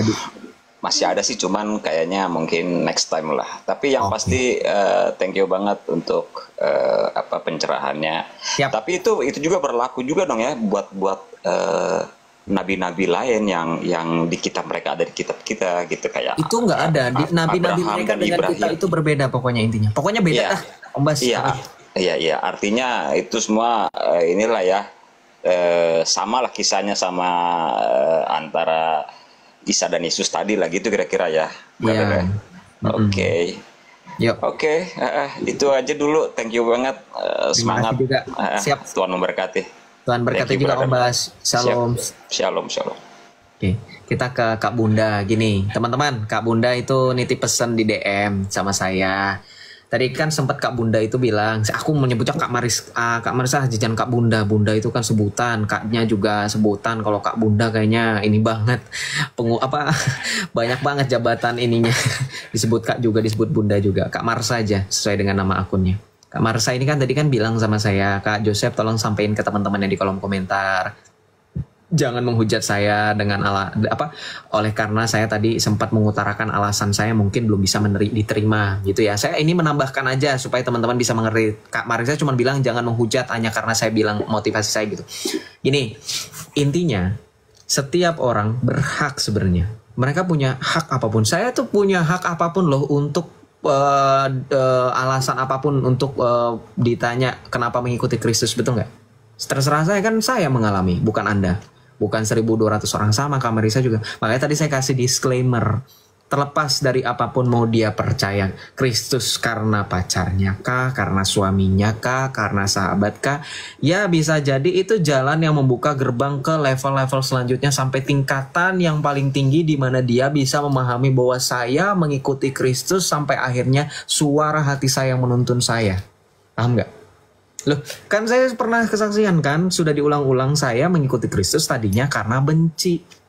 Masih ada sih, cuman kayaknya mungkin next time lah. Tapi yang pasti thank you banget untuk pencerahannya. Yap. Tapi itu juga berlaku juga dong ya buat nabi-nabi lain yang di kitab mereka ada di kitab kita gitu, kayak itu nggak ada di nabi-nabi mereka dengan kita itu berbeda pokoknya intinya. Pokoknya beda lah Om Bas. Iya, artinya itu semua inilah ya sama lah kisahnya sama antara Isa dan Yesus tadi lah gitu kira-kira ya. Iya. Oke. Yuk. Oke, itu aja dulu. Thank you banget. Semangat. Juga. Siap. Tuhan memberkati. Tuhan berkati juga Om Bas. Shalom. Shalom. Oke, kita ke Kak Bunda. Gini, teman-teman, Kak Bunda itu nitip pesan di DM sama saya. Tadi kan sempat Kak Bunda itu bilang, aku menyebutnya Kak Marisa, jangan Kak Bunda. Bunda itu kan sebutan, Kaknya juga sebutan. Kalau Kak Bunda kayaknya ini banget, banyak banget jabatan ininya. Disebut Kak juga, disebut Bunda juga. Kak Marisa aja, sesuai dengan nama akunnya. Kak Marisa ini kan tadi kan bilang sama saya, Kak Joseph tolong sampein ke teman-teman yang di kolom komentar. Jangan menghujat saya dengan oleh karena saya tadi sempat mengutarakan alasan saya mungkin belum bisa diterima gitu ya. Saya ini menambahkan aja supaya teman-teman bisa mengerti. Kak Marisa cuma bilang jangan menghujat hanya karena saya bilang motivasi saya gitu. Gini, intinya setiap orang berhak sebenarnya. Mereka punya hak apapun. Saya tuh punya hak apapun loh untuk alasan apapun untuk ditanya kenapa mengikuti Kristus, betul nggak? Terserah saya, kan saya mengalami, bukan Anda, bukan 1.200 orang, sama Kak Marisa juga. Makanya tadi saya kasih disclaimer, terlepas dari apapun mau dia percaya Kristus karena pacarnya kah, karena suaminya kah, karena sahabat kah, ya bisa jadi itu jalan yang membuka gerbang ke level-level selanjutnya sampai tingkatan yang paling tinggi di mana dia bisa memahami bahwa saya mengikuti Kristus sampai akhirnya suara hati saya menuntun saya. Paham nggak? Loh, kan saya pernah kesaksian kan, sudah diulang-ulang saya mengikuti Kristus tadinya karena benci.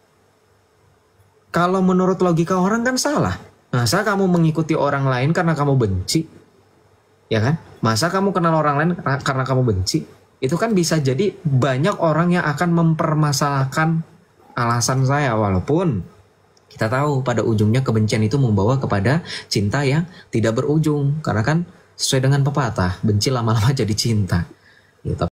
Kalau menurut logika orang kan salah. Masa kamu mengikuti orang lain karena kamu benci? Ya kan? Masa kamu kenal orang lain karena kamu benci? Itu kan bisa jadi banyak orang yang akan mempermasalahkan alasan saya. Walaupun kita tahu pada ujungnya kebencian itu membawa kepada cinta yang tidak berujung. Karena kan sesuai dengan pepatah, benci lama-lama jadi cinta. Gitu.